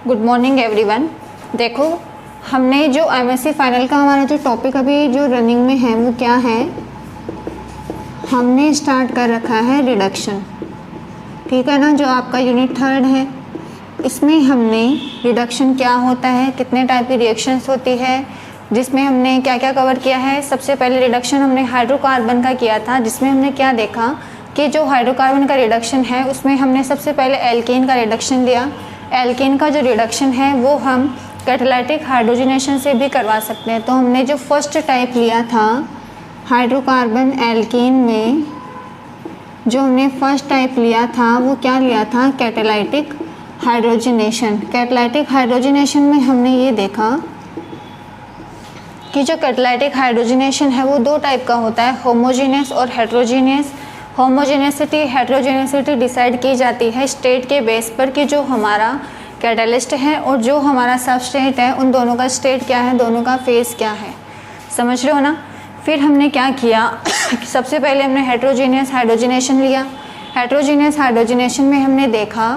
Good morning everyone. देखो, हमने जो एमएससी फाइनल का हमारा जो टॉपिक अभी जो रनिंग में है वो क्या है, हमने स्टार्ट कर रखा है रिडक्शन। ठीक है ना, जो आपका यूनिट 3 है, इसमें हमने रिडक्शन क्या होता है, कितने टाइप की रिएक्शंस होती है, जिसमें हमने क्या क्या कवर किया है। सबसे पहले रिडक्शन हमने हाइड्रोकार्बन का किया था, जिसमें हमने क्या देखा कि जो हाइड्रोकार्बन का रिडक्शन है उसमें हमने सबसे पहले एल्केन का रिडक्शन लिया। एल्केन का जो रिडक्शन है वो हम कैटालाइटिक हाइड्रोजनेशन से भी करवा सकते हैं। तो हमने जो फर्स्ट टाइप लिया था हाइड्रोकार्बन एल्केन में, जो हमने फर्स्ट टाइप लिया था वो क्या लिया था, कैटालाइटिक हाइड्रोजनेशन। कैटालाइटिक हाइड्रोजनेशन में हमने ये देखा कि जो कैटालाइटिक हाइड्रोजनेशन है वो दो टाइप का होता है, होमोजेनियस और हेट्रोजेनियस। होमोजेनिसिटी हेट्रोजेनिसिटी डिसाइड की जाती है स्टेट के बेस पर कि जो हमारा कैटलिस्ट है और जो हमारा सबस्टेट है उन दोनों का स्टेट क्या है, दोनों का फेस क्या है। समझ रहे हो ना। फिर हमने क्या किया सबसे पहले हमने हेट्रोजेनियस हाइड्रोजनेशन लिया। हेट्रोजेनियस हाइड्रोजनेशन में हमने देखा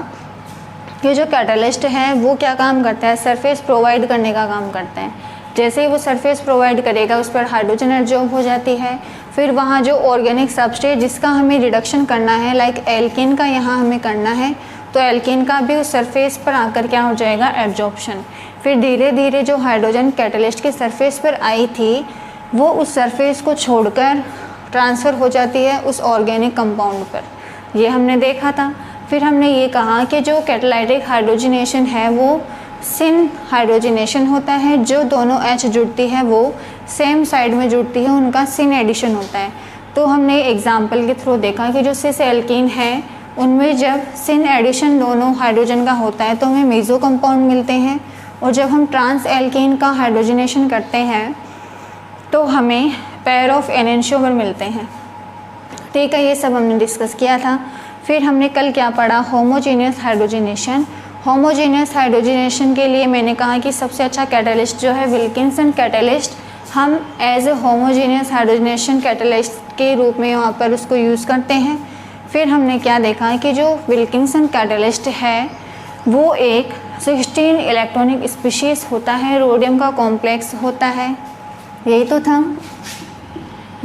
कि जो कैटलिस्ट है वो क्या काम करता है, सरफेस प्रोवाइड करने का काम करता है। जैसे ही वो सरफेस प्रोवाइड करेगा उस पर हाइड्रोजन एडजॉर्ब हो जाती है। फिर वहाँ जो ऑर्गेनिक सबस्ट्रेट जिसका हमें रिडक्शन करना है, लाइक एल्केन का यहाँ हमें करना है, तो एल्केन का भी उस सरफेस पर आकर क्या हो जाएगा, एब्जॉर्प्शन। फिर धीरे धीरे जो हाइड्रोजन कैटलिस्ट के सरफेस पर आई थी वो उस सरफेस को छोड़कर ट्रांसफ़र हो जाती है उस ऑर्गेनिक कंपाउंड पर। ये हमने देखा था। फिर हमने ये कहा कि जो कैटालाइटिक हाइड्रोजनेशन है वो सिन हाइड्रोजनेशन होता है, जो दोनों H जुड़ती है वो सेम साइड में जुड़ती है, उनका सिन एडिशन होता है। तो हमने एग्जाम्पल के थ्रू देखा कि जो सिस एल्कीन है उनमें जब सिन एडिशन दोनों हाइड्रोजन का होता है तो हमें मेसो कंपाउंड मिलते हैं, और जब हम ट्रांस एल्कीन का हाइड्रोजनेशन करते हैं तो हमें पेयर ऑफ एनेंशियोमर मिलते हैं। ठीक है, ये सब हमने डिस्कस किया था। फिर हमने कल क्या पढ़ा, होमोजेनियस हाइड्रोजनेशन। होमोजेनियस हाइड्रोजनेशन के लिए मैंने कहा कि सबसे अच्छा कैटलिस्ट जो है विल्किंसन कैटलिस्ट, हम as a homogeneous hydrogenation catalyst के रूप में वहाँ पर उसको यूज़ करते हैं। फिर हमने क्या देखा कि जो विल्किंसन कैटलिस्ट है वो एक 16 इलेक्ट्रॉनिक स्पीशीज़ होता है, रोडियम का कॉम्प्लेक्स होता है। यही तो था,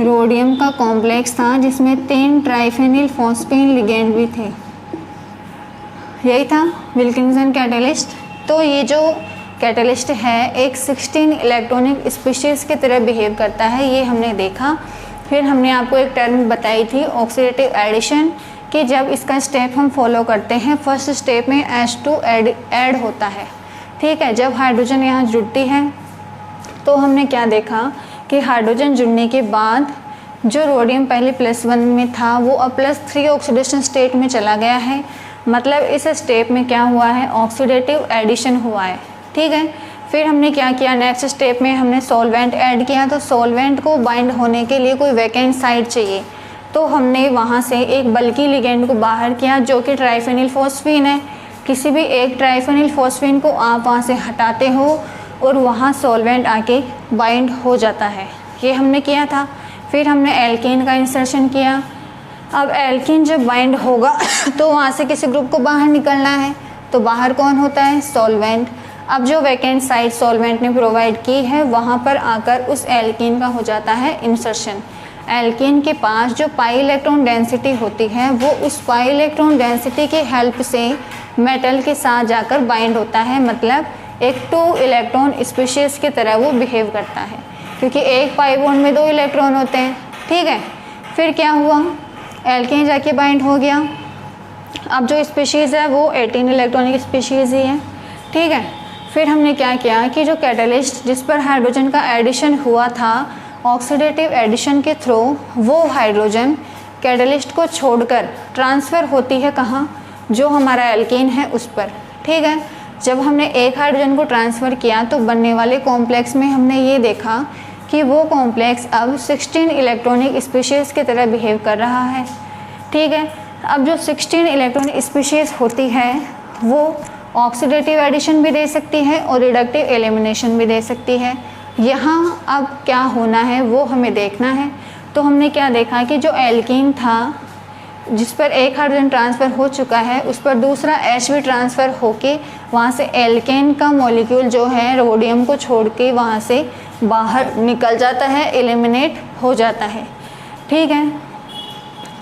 रोडियम का कॉम्प्लेक्स था जिसमें 3 ट्राइफेनिल फॉस्फेन लिगेंड भी थे। यही था विल्किंसन कैटलिस्ट। तो ये जो कैटलिस्ट है एक 16 इलेक्ट्रॉनिक स्पीशीज़ की तरह बिहेव करता है, ये हमने देखा। फिर हमने आपको एक टर्म बताई थी ऑक्सीडेटिव एडिशन, कि जब इसका स्टेप हम फॉलो करते हैं, फर्स्ट स्टेप में H2 ऐड होता है। ठीक है, जब हाइड्रोजन यहाँ जुड़ती है तो हमने क्या देखा कि हाइड्रोजन जुड़ने के बाद जो रोडियम पहले +1 में था वो अब +3 ऑक्सीडेशन स्टेट में चला गया है। मतलब इस स्टेप में क्या हुआ है, ऑक्सीडेटिव एडिशन हुआ है। ठीक है, फिर हमने क्या किया, नेक्स्ट स्टेप में हमने सॉल्वेंट ऐड किया। तो सॉल्वेंट को बाइंड होने के लिए कोई वैकेंट साइट चाहिए, तो हमने वहाँ से एक बल्की लिगेंड को बाहर किया जो कि ट्राइफेनिल फॉस्फीन है। किसी भी एक ट्राइफेनिल फॉस्फीन को आप वहाँ से हटाते हो और वहाँ सॉल्वेंट आके बाइंड हो जाता है। ये हमने किया था। फिर हमने एल्केन का इंसर्शन किया। अब एल्कीन जब बाइंड होगा तो वहाँ से किसी ग्रुप को बाहर निकलना है, तो बाहर कौन होता है, सॉल्वेंट। अब जो वैकेंट साइट सॉल्वेंट ने प्रोवाइड की है वहाँ पर आकर उस एल्कीन का हो जाता है इंसर्शन। एल्कीन के पास जो पाई इलेक्ट्रॉन डेंसिटी होती है वो उस पाई इलेक्ट्रॉन डेंसिटी की हेल्प से मेटल के साथ जाकर बाइंड होता है। मतलब एक 2 इलेक्ट्रॉन स्पीशीज़ की तरह वो बिहेव करता है, क्योंकि एक पाई बॉन्ड में 2 इलेक्ट्रॉन होते हैं। ठीक है, फिर क्या हुआ, एल्केन जाके बाइंड हो गया। अब जो स्पीशीज़ है वो 18 इलेक्ट्रॉनिक स्पीशीज़ ही है। ठीक है, फिर हमने क्या किया कि जो कैटलिस्ट जिस पर हाइड्रोजन का एडिशन हुआ था ऑक्सीडेटिव एडिशन के थ्रू, वो हाइड्रोजन कैटलिस्ट को छोड़कर ट्रांसफ़र होती है कहाँ, जो हमारा एल्केन है उस पर। ठीक है, जब हमने एक हाइड्रोजन को ट्रांसफ़र किया तो बनने वाले कॉम्प्लेक्स में हमने ये देखा कि वो कॉम्प्लेक्स अब 16 इलेक्ट्रॉनिक स्पीशीज़ की तरह बिहेव कर रहा है। ठीक है, अब जो 16 इलेक्ट्रॉनिक स्पीशीज़ होती है वो ऑक्सीडेटिव एडिशन भी दे सकती है और रिडक्टिव एलिमिनेशन भी दे सकती है। यहाँ अब क्या होना है वो हमें देखना है। तो हमने क्या देखा कि जो एल्कीन था जिस पर एक हाइड्रोजन ट्रांसफ़र हो चुका है उस पर दूसरा H भी ट्रांसफ़र होके वहाँ से एल्केन का मॉलिक्यूल जो है रोडियम को छोड़ के वहाँ से बाहर निकल जाता है, एलिमिनेट हो जाता है। ठीक है,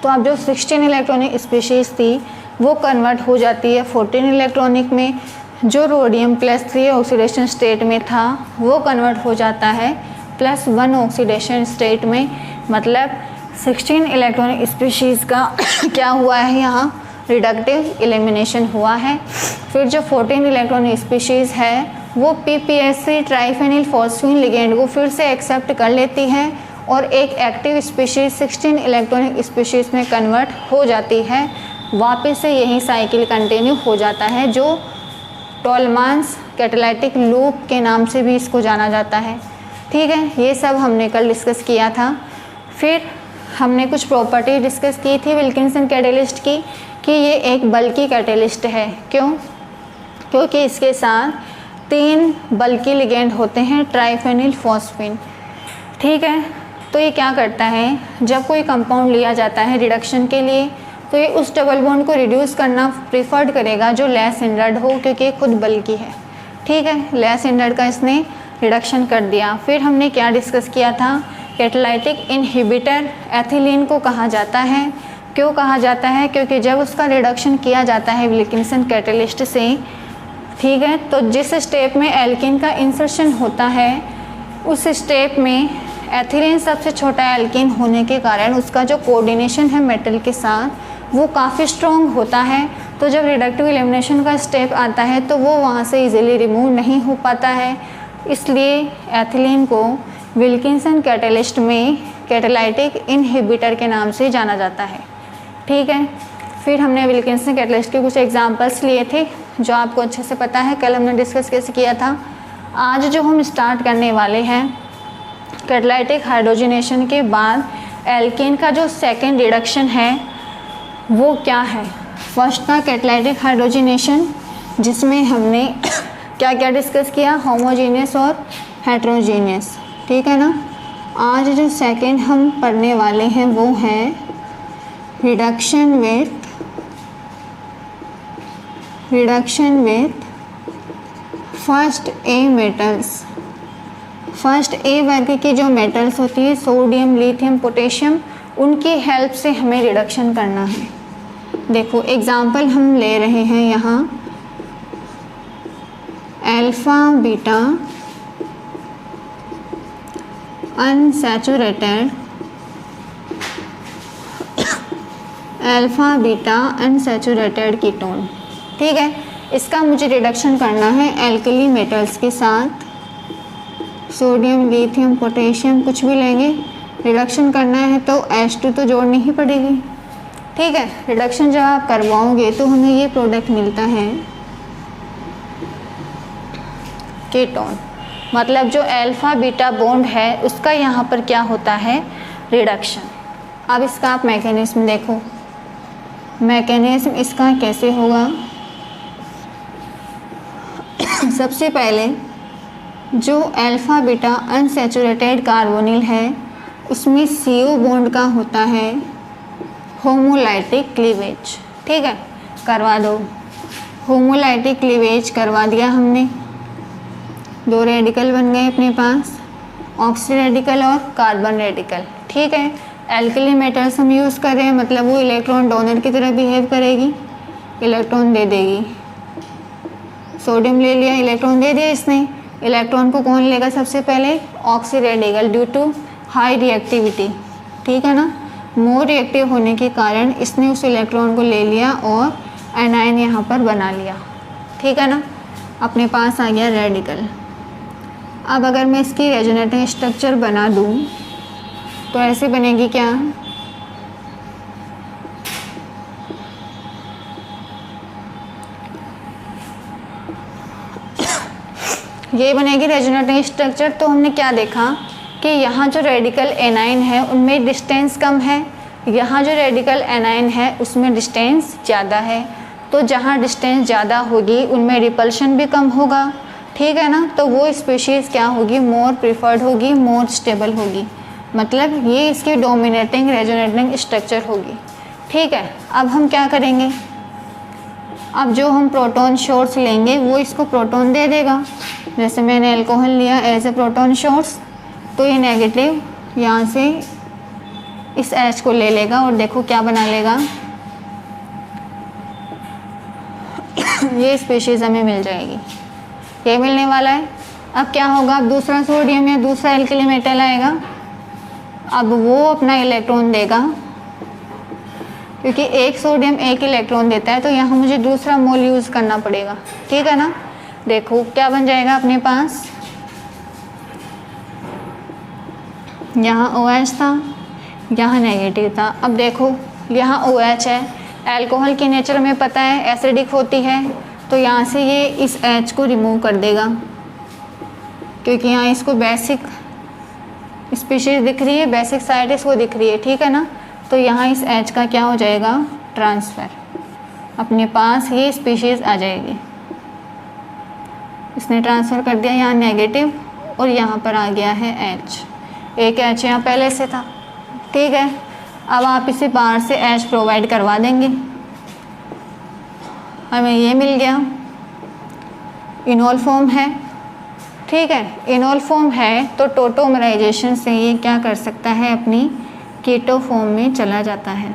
तो अब जो 16 इलेक्ट्रॉनिक स्पीशीज़ थी वो कन्वर्ट हो जाती है 14 इलेक्ट्रॉनिक में। जो रोडियम +3 ऑक्सीडेशन स्टेट में था वो कन्वर्ट हो जाता है +1 ऑक्सीडेशन स्टेट में। मतलब 16 इलेक्ट्रॉनिक स्पीशीज़ का क्या हुआ है, यहाँ रिडक्टिव एलिमिनेशन हुआ है। फिर जो 14 इलेक्ट्रॉनिक स्पीशीज़ है वो PPSC ट्राइफेनिल फॉस्फीन लिगेंड को फिर से एक्सेप्ट कर लेती है और एक एक्टिव स्पीशीज़ 16 इलेक्ट्रॉनिक स्पीशीज़ में कन्वर्ट हो जाती है। वापस से यही साइकिल कंटिन्यू हो जाता है, जो टॉलमान्स कैटालाइटिक लूप के नाम से भी इसको जाना जाता है। ठीक है, ये सब हमने कल डिस्कस किया था। फिर हमने कुछ प्रॉपर्टी डिस्कस की थी विल्किंसन कैटेलिस्ट की, कि ये एक बल्की कैटेलिस्ट है। क्यों? क्योंकि इसके साथ 3 बल्की लिगेंड होते हैं ट्राइफेनिल फॉस्फीन। ठीक है, तो ये क्या करता है, जब कोई कंपाउंड लिया जाता है रिडक्शन के लिए तो ये उस डबल बॉन्ड को रिड्यूस करना प्रीफर्ड करेगा जो लेस हिंडर्ड हो, क्योंकि ये खुद बल्की है। ठीक है, लेस हिंडर्ड का इसने रिडक्शन कर दिया। फिर हमने क्या डिस्कस किया था, कैटालाइटिक इनहिबिटर एथिलीन को कहा जाता है। क्यों कहा जाता है? क्योंकि जब उसका रिडक्शन किया जाता है विल्किंसन कैटेलिस्ट से, ठीक है, तो जिस स्टेप में एल्कीन का इंसर्शन होता है उस स्टेप में एथिलीन सबसे छोटा एल्कीन होने के कारण उसका जो कोऑर्डिनेशन है मेटल के साथ वो काफ़ी स्ट्रॉन्ग होता है। तो जब रिडक्टिव एलिमिनेशन का स्टेप आता है तो वो वहाँ से इजीली रिमूव नहीं हो पाता है, इसलिए एथिलीन को विल्किंसन कैटेलिस्ट में कैटालाइटिक इनहिबिटर के नाम से जाना जाता है। ठीक है, फिर हमने विल्किंसन कैटेलिस्ट के कुछ एग्जांपल्स लिए थे जो आपको अच्छे से पता है, कल हमने डिस्कस कैसे किया था। आज जो हम स्टार्ट करने वाले हैं कैटालाइटिक हाइड्रोजनेशन के बाद एल्केन का जो सेकेंड रिडक्शन है वो क्या है। फर्स्ट था कैटालाइटिक हाइड्रोजनेशन, जिसमें हमने क्या क्या डिस्कस किया, होमोजीनियस और हेट्रोजीनियस। ठीक है ना। आज जो सेकेंड हम पढ़ने वाले हैं वो है reduction with first A metals. First A वर्ग की जो मेटल्स होती है सोडियम, लिथियम, पोटेशियम, उनकी हेल्प से हमें रिडक्शन करना है। देखो एग्जाम्पल हम ले रहे हैं यहाँ अल्फा बीटा अनसैचुरेटेड कीटोन। ठीक है, इसका मुझे रिडक्शन करना है एल्कली मेटल्स के साथ, सोडियम, लिथियम, पोटेशियम कुछ भी लेंगे, रिडक्शन करना है तो H2 तो जोड़नी ही पड़ेगी। ठीक है, रिडक्शन जब आप करवाओगे तो हमें ये प्रोडक्ट मिलता है कीटोन। मतलब जो अल्फा बीटा बॉन्ड है उसका यहाँ पर क्या होता है, रिडक्शन। अब इसका आप मैकेनिज्म देखो, मैकेनिज्म इसका कैसे होगा। सबसे पहले जो अल्फा बीटा अनसैचुरेटेड कार्बोनिल है उसमें CO बॉन्ड का होता है होमोलाइटिक क्लीवेज। ठीक है, करवा दो, होमोलाइटिक क्लीवेज करवा दिया हमने। 2 रेडिकल बन गए अपने पास, ऑक्सी रेडिकल और कार्बन रेडिकल। ठीक है, एल्कली मेटल्स हम यूज़ कर रहे हैं, मतलब वो इलेक्ट्रॉन डोनर की तरह बिहेव करेगी, इलेक्ट्रॉन दे देगी। सोडियम ले लिया, इलेक्ट्रॉन दे दिया इसने, इलेक्ट्रॉन को कौन लेगा सबसे पहले, oxy radical, due to high reactivity. ठीक है ना, मोर रिएक्टिव होने के कारण इसने उस इलेक्ट्रॉन को ले लिया और एनायन यहाँ पर बना लिया। ठीक है ना, अपने पास आ गया रेडिकल। अब अगर मैं इसकी रेजोनेटिंग स्ट्रक्चर बना दूँ तो ऐसे बनेगी क्या, ये बनेगी रेजोनेटिंग स्ट्रक्चर। तो हमने क्या देखा कि यहाँ जो रेडिकल एनाइन है उनमें डिस्टेंस कम है, यहाँ जो रेडिकल एनाइन है उसमें डिस्टेंस ज़्यादा है। तो जहाँ डिस्टेंस ज़्यादा होगी उनमें रिपल्शन भी कम होगा। ठीक है ना, तो वो स्पीशीज़ क्या होगी, मोर प्रिफर्ड होगी, मोर स्टेबल होगी। मतलब ये इसकी डोमिनेटिंग रेजोनेटिंग स्ट्रक्चर होगी। ठीक है, अब हम क्या करेंगे, अब जो हम प्रोटॉन सोर्स लेंगे वो इसको प्रोटॉन दे देगा। जैसे मैंने अल्कोहल लिया एज ए प्रोटॉन सोर्स, तो ये नेगेटिव यहाँ से इस H को ले लेगा और देखो क्या बना लेगा, ये स्पीशीज़ हमें मिल जाएगी, ये मिलने वाला है। अब क्या होगा, अब दूसरा सोडियम या दूसरा एल्किली मेटल आएगा, अब वो अपना इलेक्ट्रॉन देगा, क्योंकि एक सोडियम एक इलेक्ट्रॉन देता है तो यहाँ मुझे दूसरा मोल यूज़ करना पड़ेगा, ठीक है ना। देखो क्या बन जाएगा अपने पास, यहाँ OH था, यहाँ नेगेटिव था। अब देखो यहाँ OH है, अल्कोहल की नेचर में पता है एसिडिक होती है, तो यहाँ से ये इस H को रिमूव कर देगा, क्योंकि यहाँ इसको बेसिक स्पीशीज़ दिख रही है, बेसिक साइड इसको दिख रही है, ठीक है ना। तो यहाँ इस H का क्या हो जाएगा, ट्रांसफ़र, अपने पास ये स्पीशीज़ आ जाएगी। इसने ट्रांसफ़र कर दिया यहाँ नेगेटिव, और यहाँ पर आ गया है H, एक H यहाँ पहले से था, ठीक है। अब आप इसे बाहर से H प्रोवाइड करवा देंगे, हमें ये मिल गया, इनोल फॉर्म है, ठीक है। इनोल फॉर्म है तो टोटोमराइजेशन से ये क्या कर सकता है, अपनी कीटो फॉर्म में चला जाता है।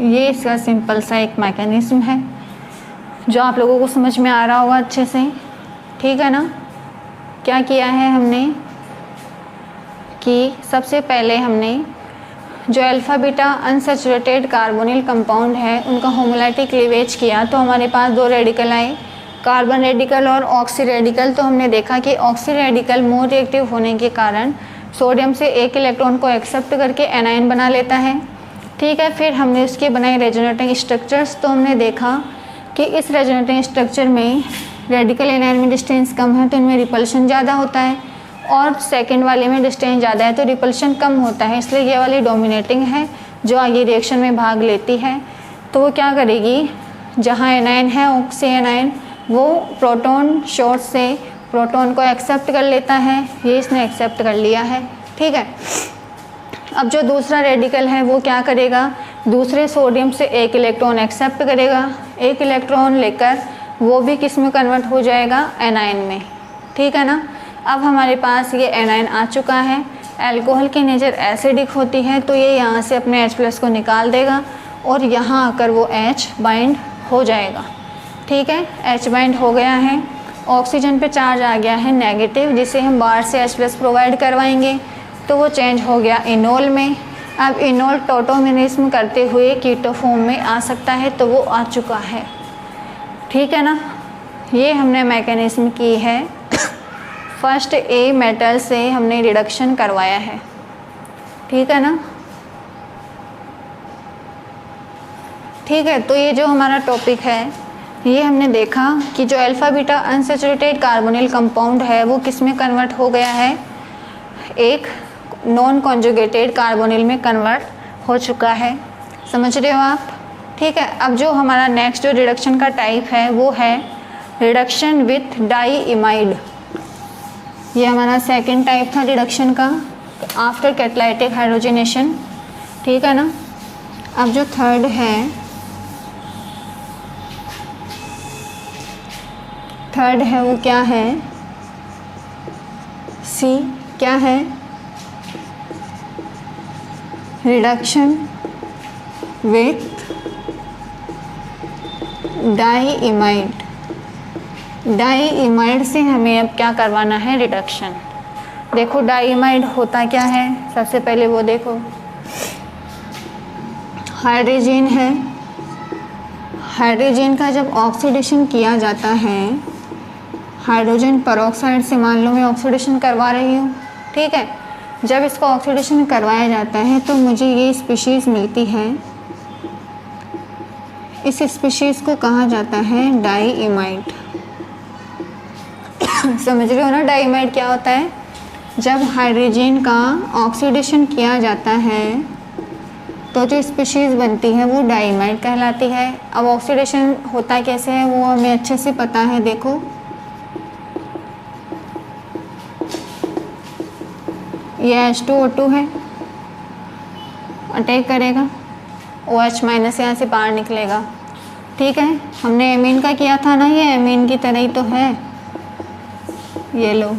ये इसका सिंपल सा एक मैकेनिज्म है जो आप लोगों को समझ में आ रहा होगा अच्छे से, ठीक है ना। क्या किया है हमने कि सबसे पहले हमने जो alpha beta unsaturated carbonyl compound है उनका होमोलैटिक क्लीवेज किया, तो हमारे पास दो रेडिकल आए, कार्बन रेडिकल और ऑक्सी रेडिकल। तो हमने देखा कि ऑक्सी रेडिकल मोर रिएक्टिव होने के कारण सोडियम से एक इलेक्ट्रॉन को एक्सेप्ट करके एनायन बना लेता है, ठीक है। फिर हमने उसके बनाए रेजोनेटिंग स्ट्रक्चर्स, तो हमने देखा कि इस रेजोनेटिंग स्ट्रक्चर में रेडिकल एनायन में डिस्टेंस कम है तो इनमें रिपल्शन ज़्यादा होता है, और सेकंड वाले में डिस्टेंस ज़्यादा है तो रिपल्शन कम होता है, इसलिए ये वाली डोमिनेटिंग है जो आगे रिएक्शन में भाग लेती है। तो वो क्या करेगी, जहाँ एनायन है ऑक्सी एनायन, वो प्रोटॉन सोर्स से प्रोटॉन को एक्सेप्ट कर लेता है, ये इसने एक्सेप्ट कर लिया है, ठीक है। अब जो दूसरा रेडिकल है वो क्या करेगा, दूसरे सोडियम से एक इलेक्ट्रॉन एक्सेप्ट करेगा, एक इलेक्ट्रॉन लेकर वो भी किस में कन्वर्ट हो जाएगा, एनायन में, ठीक है ना। अब हमारे पास ये एनायन आ चुका है, अल्कोहल की नेचर एसिडिक होती है तो ये यहाँ से अपने H+ को निकाल देगा और यहाँ आकर वो H बाइंड हो जाएगा, ठीक है। H बाइंड हो गया है, ऑक्सीजन पे चार्ज आ गया है नेगेटिव, जिसे हम बाहर से H+ प्रोवाइड करवाएंगे तो वो चेंज हो गया इनोल में। अब इनोल टोटोमेरिज्म करते हुए कीटो फॉर्म में आ सकता है, तो वो आ चुका है, ठीक है ना। ये हमने मैकेनिज्म की है, फर्स्ट ए मेटल से हमने रिडक्शन करवाया है, ठीक है ना, ठीक है। तो ये जो हमारा टॉपिक है ये हमने देखा कि जो alpha beta unsaturated carbonyl compound है वो किस में कन्वर्ट हो गया है, एक नॉन कॉन्जुगेटेड कार्बोनिल में कन्वर्ट हो चुका है, समझ रहे हो आप, ठीक है। अब जो हमारा नेक्स्ट जो रिडक्शन का टाइप है वो है रिडक्शन विथ डाईइमाइड, ये हमारा सेकंड टाइप था रिडक्शन का आफ्टर कैटालाइटिक हाइड्रोजनेशन, ठीक है ना। अब जो थर्ड है वो क्या है, सी, क्या है, रिडक्शन विथ डाईइमाइड। डाईइमाइड से हमें अब क्या करवाना है, रिडक्शन। देखो डाईइमाइड होता क्या है, सबसे पहले वो देखो, हाइड्रोजन है, हाइड्रोजन का जब ऑक्सीडेशन किया जाता है, हाइड्रोजन परऑक्साइड से मान लो मैं ऑक्सीडेशन करवा रही हूँ, ठीक है। जब इसको ऑक्सीडेशन करवाया जाता है तो मुझे ये स्पीशीज़ मिलती है, इस स्पीशीज़ को कहा जाता है डाईइमाइड। समझ रहे हो ना डाईइमाइड क्या होता है, जब हाइड्रोजन का ऑक्सीडेशन किया जाता है तो जो स्पीशीज़ बनती है वो डाईइमाइड कहलाती है। अब ऑक्सीडेशन होता कैसे है वो हमें अच्छे से पता है, देखो ये H2O2 है अटैक करेगा, OH माइनस यहाँ से बाहर निकलेगा। ठीक है, हमने एमीन का किया था ना, ये एमीन की तरह ही तो है। ये लो,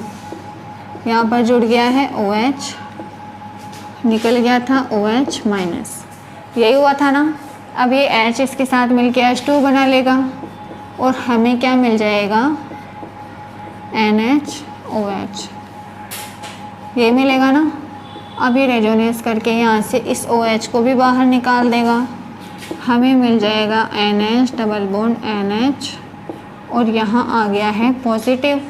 यहाँ पर जुड़ गया है OH, निकल गया था OH माइनस, यही हुआ था ना। अब ये H इसके साथ मिलके H2 बना लेगा और हमें क्या मिल जाएगा, NaOH, ये मिलेगा ना। अब ये रेजोनेंस करके यहाँ से इस OH को भी बाहर निकाल देगा, हमें मिल जाएगा NH डबल बॉन्ड NH, और यहाँ आ गया है पॉजिटिव।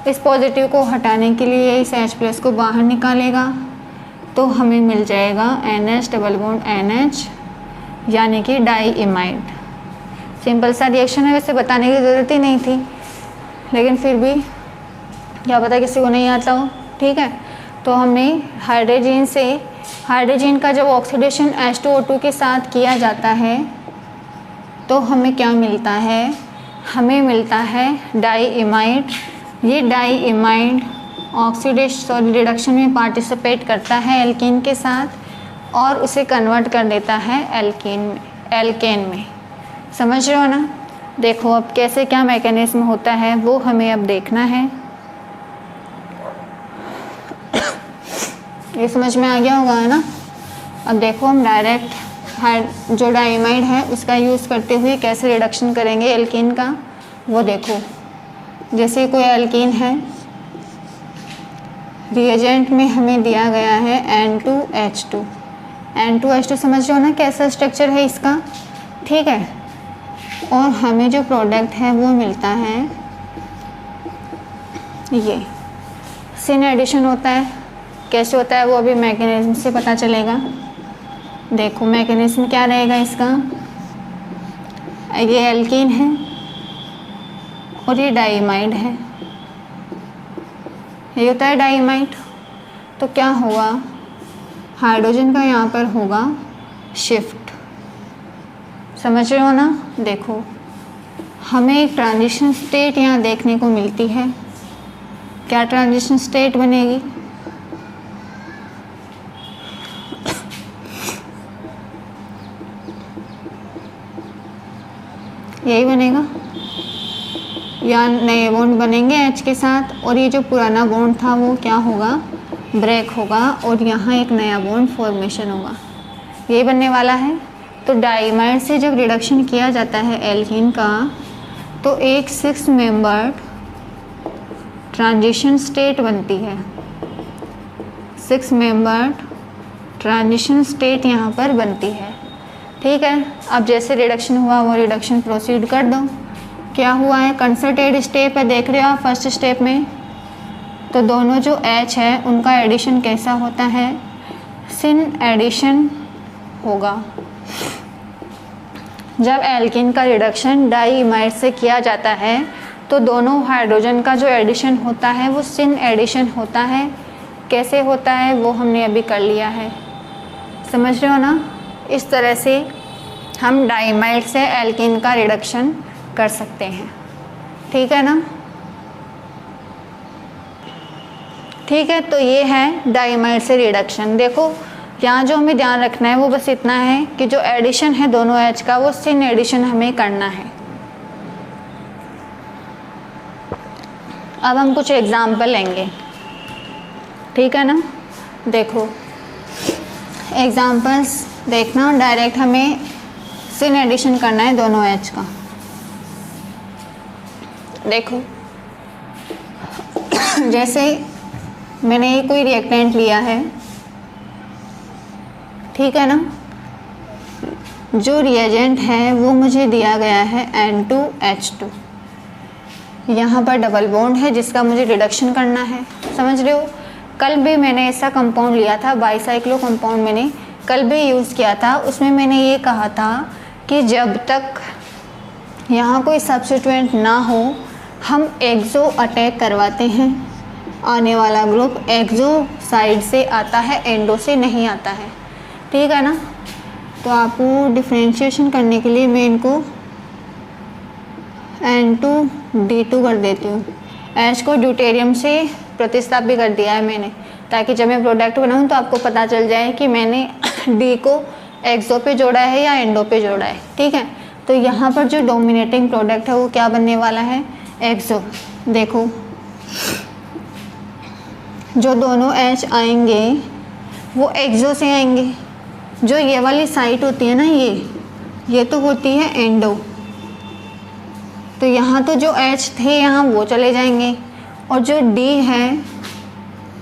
इस पॉजिटिव को हटाने के लिए इस H प्लस को बाहर निकालेगा, तो हमें मिल जाएगा NH डबल बॉन्ड NH, यानी कि डाईइमाइड। सिंपल सा रिएक्शन है, वैसे बताने की ज़रूरत ही नहीं थी, लेकिन फिर भी क्या पता किसी को नहीं आता हो। ठीक है, तो हमने हाइड्रोजन से, हाइड्रोजन का जब ऑक्सीडेशन H2O2 के साथ किया जाता है तो हमें क्या मिलता है, हमें मिलता है डाईइमाइड। ये डाईइमाइड ऑक्सीडेशन रिडक्शन में पार्टिसिपेट करता है एल्कीन के साथ और उसे कन्वर्ट कर देता है एल्केन में। समझ रहे हो ना। देखो अब कैसे क्या मैकेनिज्म होता है वो हमें अब देखना है। ये समझ में आ गया होगा, है ना। अब देखो हम डायरेक्ट जो डाईइमाइड है उसका यूज़ करते हुए कैसे रिडक्शन करेंगे एल्कीन का, वो देखो। जैसे कोई एल्कीन है, रिएजेंट में हमें दिया गया है N2H2। N2H2 समझ रहे हो ना कैसा स्ट्रक्चर है इसका। ठीक है, और हमें जो प्रोडक्ट है वो मिलता है, ये सिन एडिशन होता है। कैसे होता है वो अभी मैकेनिज्म से पता चलेगा। देखो मैकेनिज्म क्या रहेगा इसका, ये एल्कीन है और ये डाईइमाइड है, ये होता है डाईइमाइड। तो क्या होगा, हाइड्रोजन का यहाँ पर होगा शिफ्ट। समझ रहे हो ना। देखो हमें एक ट्रांजिशन स्टेट यहाँ देखने को मिलती है। क्या ट्रांजिशन स्टेट बनेगी, यही बनेगा। या नए बॉन्ड बनेंगे H के साथ और ये जो पुराना बॉन्ड था वो क्या होगा, ब्रेक होगा और यहाँ एक नया बॉन्ड फॉर्मेशन होगा, यही बनने वाला है। तो डाईइमाइड से जब रिडक्शन किया जाता है एल्कीन का तो एक 6 मेंबर्ड ट्रांजिशन स्टेट बनती है। 6 मेंबर्ड ट्रांजिशन स्टेट यहाँ पर बनती है। ठीक है, अब जैसे रिडक्शन हुआ वो रिडक्शन प्रोसीड कर दो। क्या हुआ है, कंसर्टेड स्टेप है, देख रहे हो आप फर्स्ट स्टेप में। तो दोनों जो H है उनका एडिशन कैसा होता है, सिन एडिशन होगा। जब एल्कीन का रिडक्शन डाईइमाइड से किया जाता है तो दोनों हाइड्रोजन का जो एडिशन होता है वो सिन एडिशन होता है। कैसे होता है वो हमने अभी कर लिया है, समझ रहे हो ना। इस तरह से हम डाईइमाइड से एल्कीन का रिडक्शन कर सकते हैं। ठीक है ना। ठीक है, तो ये है डाईइमाइड से रिडक्शन। देखो यहाँ जो हमें ध्यान रखना है वो बस इतना है कि जो एडिशन है दोनों H का वो सिन एडिशन हमें करना है। अब हम कुछ एग्जाम्पल लेंगे, ठीक है ना। देखो एग्जाम्पल्स देखना, डायरेक्ट हमें सिन एडिशन करना है दोनों H का। देखो जैसे मैंने ये कोई रिएक्टेंट लिया है, ठीक है ना। जो रिएजेंट है वो मुझे दिया गया है N2H2। यहाँ पर डबल बॉन्ड है जिसका मुझे रिडक्शन करना है, समझ रहे हो। कल भी मैंने ऐसा कंपाउंड लिया था, बाईसाइक्लो कंपाउंड मैंने कल भी यूज़ किया था। उसमें मैंने ये कहा था कि जब तक यहाँ कोई सब्स्टिट्यूएंट ना हो हम एक्सो अटैक करवाते हैं। आने वाला ग्रुप एक्सो साइड से आता है, एंडो से नहीं आता है, ठीक है ना। तो आपको डिफ्रेंशिएशन करने के लिए मैं इनको N2D2 कर देती हूँ। H को ड्यूटेरियम से प्रतिस्थापित कर दिया है मैंने, ताकि जब मैं प्रोडक्ट बनाऊँ तो आपको पता चल जाए कि मैंने डी को एक्सो पे जोड़ा है या एंडो पे जोड़ा है। ठीक है, तो यहाँ पर जो डोमिनेटिंग प्रोडक्ट है वो क्या बनने वाला है, एक्सो। देखो जो दोनों एच आएंगे वो एक्सो से आएंगे। जो ये वाली साइट होती है ना, ये तो होती है एंडो, तो यहाँ तो जो एच थे यहाँ वो चले जाएंगे और जो डी है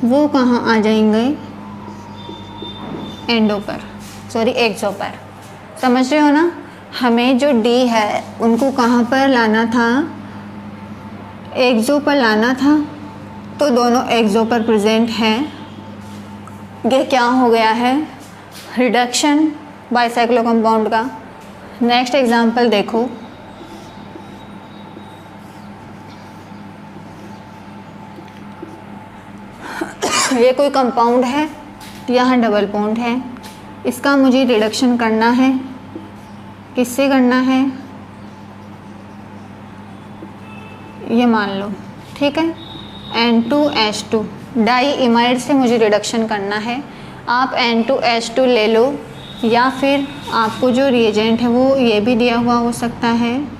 वो कहाँ आ जाएंगे, एंडो पर, सॉरी एक्सो पर। समझ रहे हो ना, हमें जो डी है उनको कहाँ पर लाना था, एक्सो पर लाना था, तो दोनों एक्सो पर प्रेजेंट हैं। ये क्या हो गया है, रिडक्शन बाइसाइक्लो कंपाउंड का। नेक्स्ट एग्जांपल देखो, ये कोई कंपाउंड है, यहाँ डबल बॉन्ड है, इसका मुझे रिडक्शन करना है। किससे करना है, ये मान लो, ठीक है, N2H2 डाई इमाइड से मुझे रिडक्शन करना है। आप N2H2 ले लो या फिर आपको जो रिएजेंट है वो ये भी दिया हुआ हो सकता है।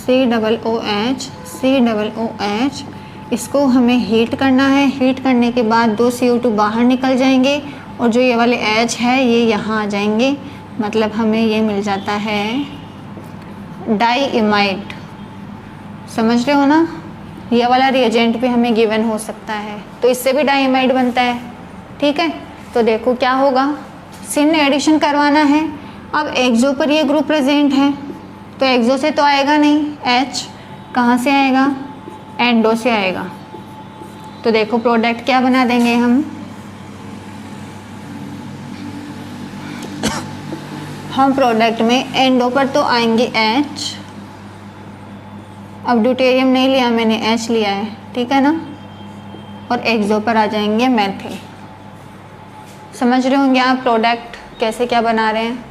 COOH, इसको हमें हीट करना है। हीट करने के बाद 2 CO2 बाहर निकल जाएंगे और जो ये वाले H है ये यहाँ आ जाएंगे, मतलब हमें ये मिल जाता है डाई इमाइड। समझ रहे हो ना, ये वाला रिएजेंट भी हमें गिवन हो सकता है, तो इससे भी डाई इमाइड बनता है। ठीक है, तो देखो क्या होगा, सिन एडिशन करवाना है। अब एक्सो पर ये ग्रुप प्रेजेंट है तो एक्सो से तो आएगा नहीं, H कहाँ से आएगा, एंडो से आएगा। तो देखो प्रोडक्ट क्या बना देंगे हम प्रोडक्ट में एंडो पर तो आएंगे H, अब ड्यूटेरियम नहीं लिया मैंने, H लिया है, ठीक है ना, और एक्सो पर आ जाएंगे मेथिल। समझ रहे होंगे आप प्रोडक्ट कैसे क्या बना रहे हैं,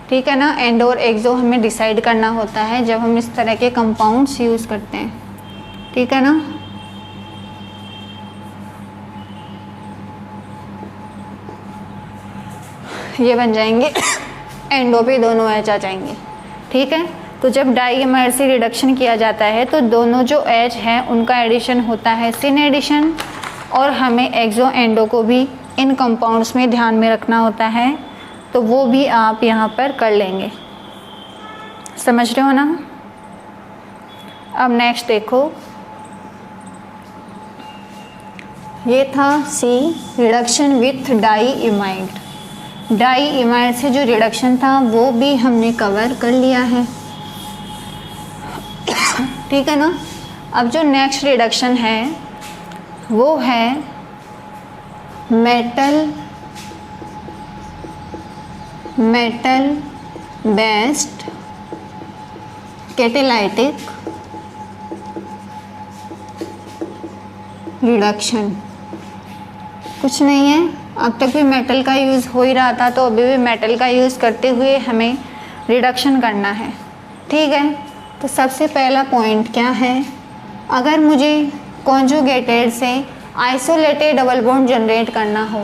ठीक है ना। एंडो और एक्सो हमें डिसाइड करना होता है जब हम इस तरह के कंपाउंड्स यूज़ करते हैं, ठीक है ना। ये बन जाएंगे एंडो पे दोनों H आ जाएंगे, ठीक है। तो जब डाईइमाइड से रिडक्शन किया जाता है तो दोनों जो H हैं उनका एडिशन होता है सिन एडिशन, और हमें एक्सो एंडो को भी इन कंपाउंड्स में ध्यान में रखना होता है, तो वो भी आप यहाँ पर कर लेंगे। समझ रहे हो ना। अब नेक्स्ट देखो, ये था C रिडक्शन विथ डाईइमाइड। डाईइमाइड से जो रिडक्शन था वो भी हमने कवर कर लिया है, ठीक है ना। अब जो नेक्स्ट रिडक्शन है वो है मेटल बेस्ड कैटालाइटिक रिडक्शन। कुछ नहीं है, अब तक भी मेटल का यूज़ हो ही रहा था, तो अभी भी मेटल का यूज़ करते हुए हमें रिडक्शन करना है, ठीक है। तो सबसे पहला पॉइंट क्या है, अगर मुझे कॉन्जुगेटेड से आइसोलेटेड डबल बॉन्ड जनरेट करना हो,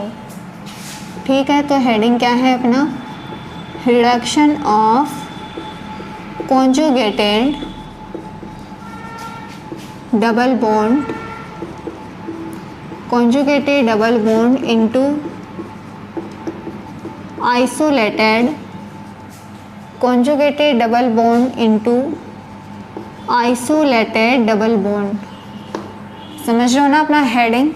ठीक है, तो हेडिंग क्या है अपना, reduction of conjugated double bond into isolated conjugated double bond into isolated double bond। समझ रहे हो ना अपना हेडिंग,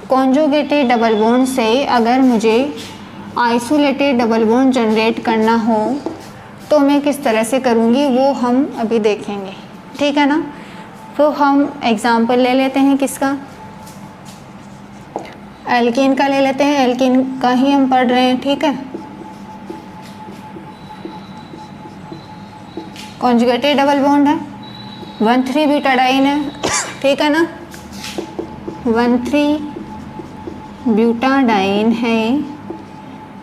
कॉन्जुगेटेड डबल बॉन्ड से अगर मुझे आइसोलेटेड डबल बॉन्ड जनरेट करना हो तो मैं किस तरह से करूँगी वो हम अभी देखेंगे, ठीक है ना। तो हम एग्जांपल ले लेते हैं, किसका, एल्कीन का ले लेते हैं, एल्कीन का ही हम पढ़ रहे हैं, ठीक है। कॉन्जुगेटेड डबल बॉन्ड है, 1,3 ब्यूटाडाइन है, ठीक है ना, 1,3 ब्यूटाडाइन है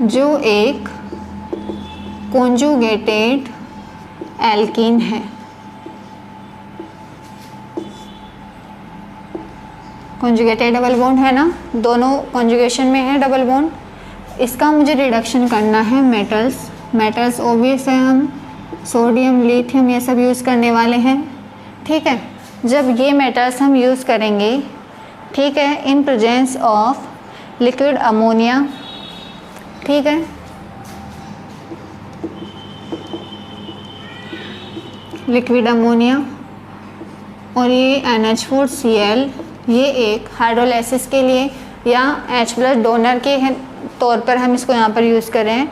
जो एक कॉन्जुगेटेड एल्कीन है, कॉन्जुगेटेड डबल बॉन्ड है ना, दोनों कॉन्जुगेशन में है डबल बॉन्ड। इसका मुझे रिडक्शन करना है मेटल्स ऑब्वियस है, हम सोडियम लिथियम ये सब यूज़ करने वाले हैं। ठीक है, जब ये मेटल्स हम यूज़ करेंगे, ठीक है, in presence of liquid ammonia, ठीक है, लिक्विड अमोनिया और ये NH4Cl, ये एक हाइड्रोलाइसिस के लिए या H+ डोनर के तौर पर हम इसको यहाँ पर यूज़ करें,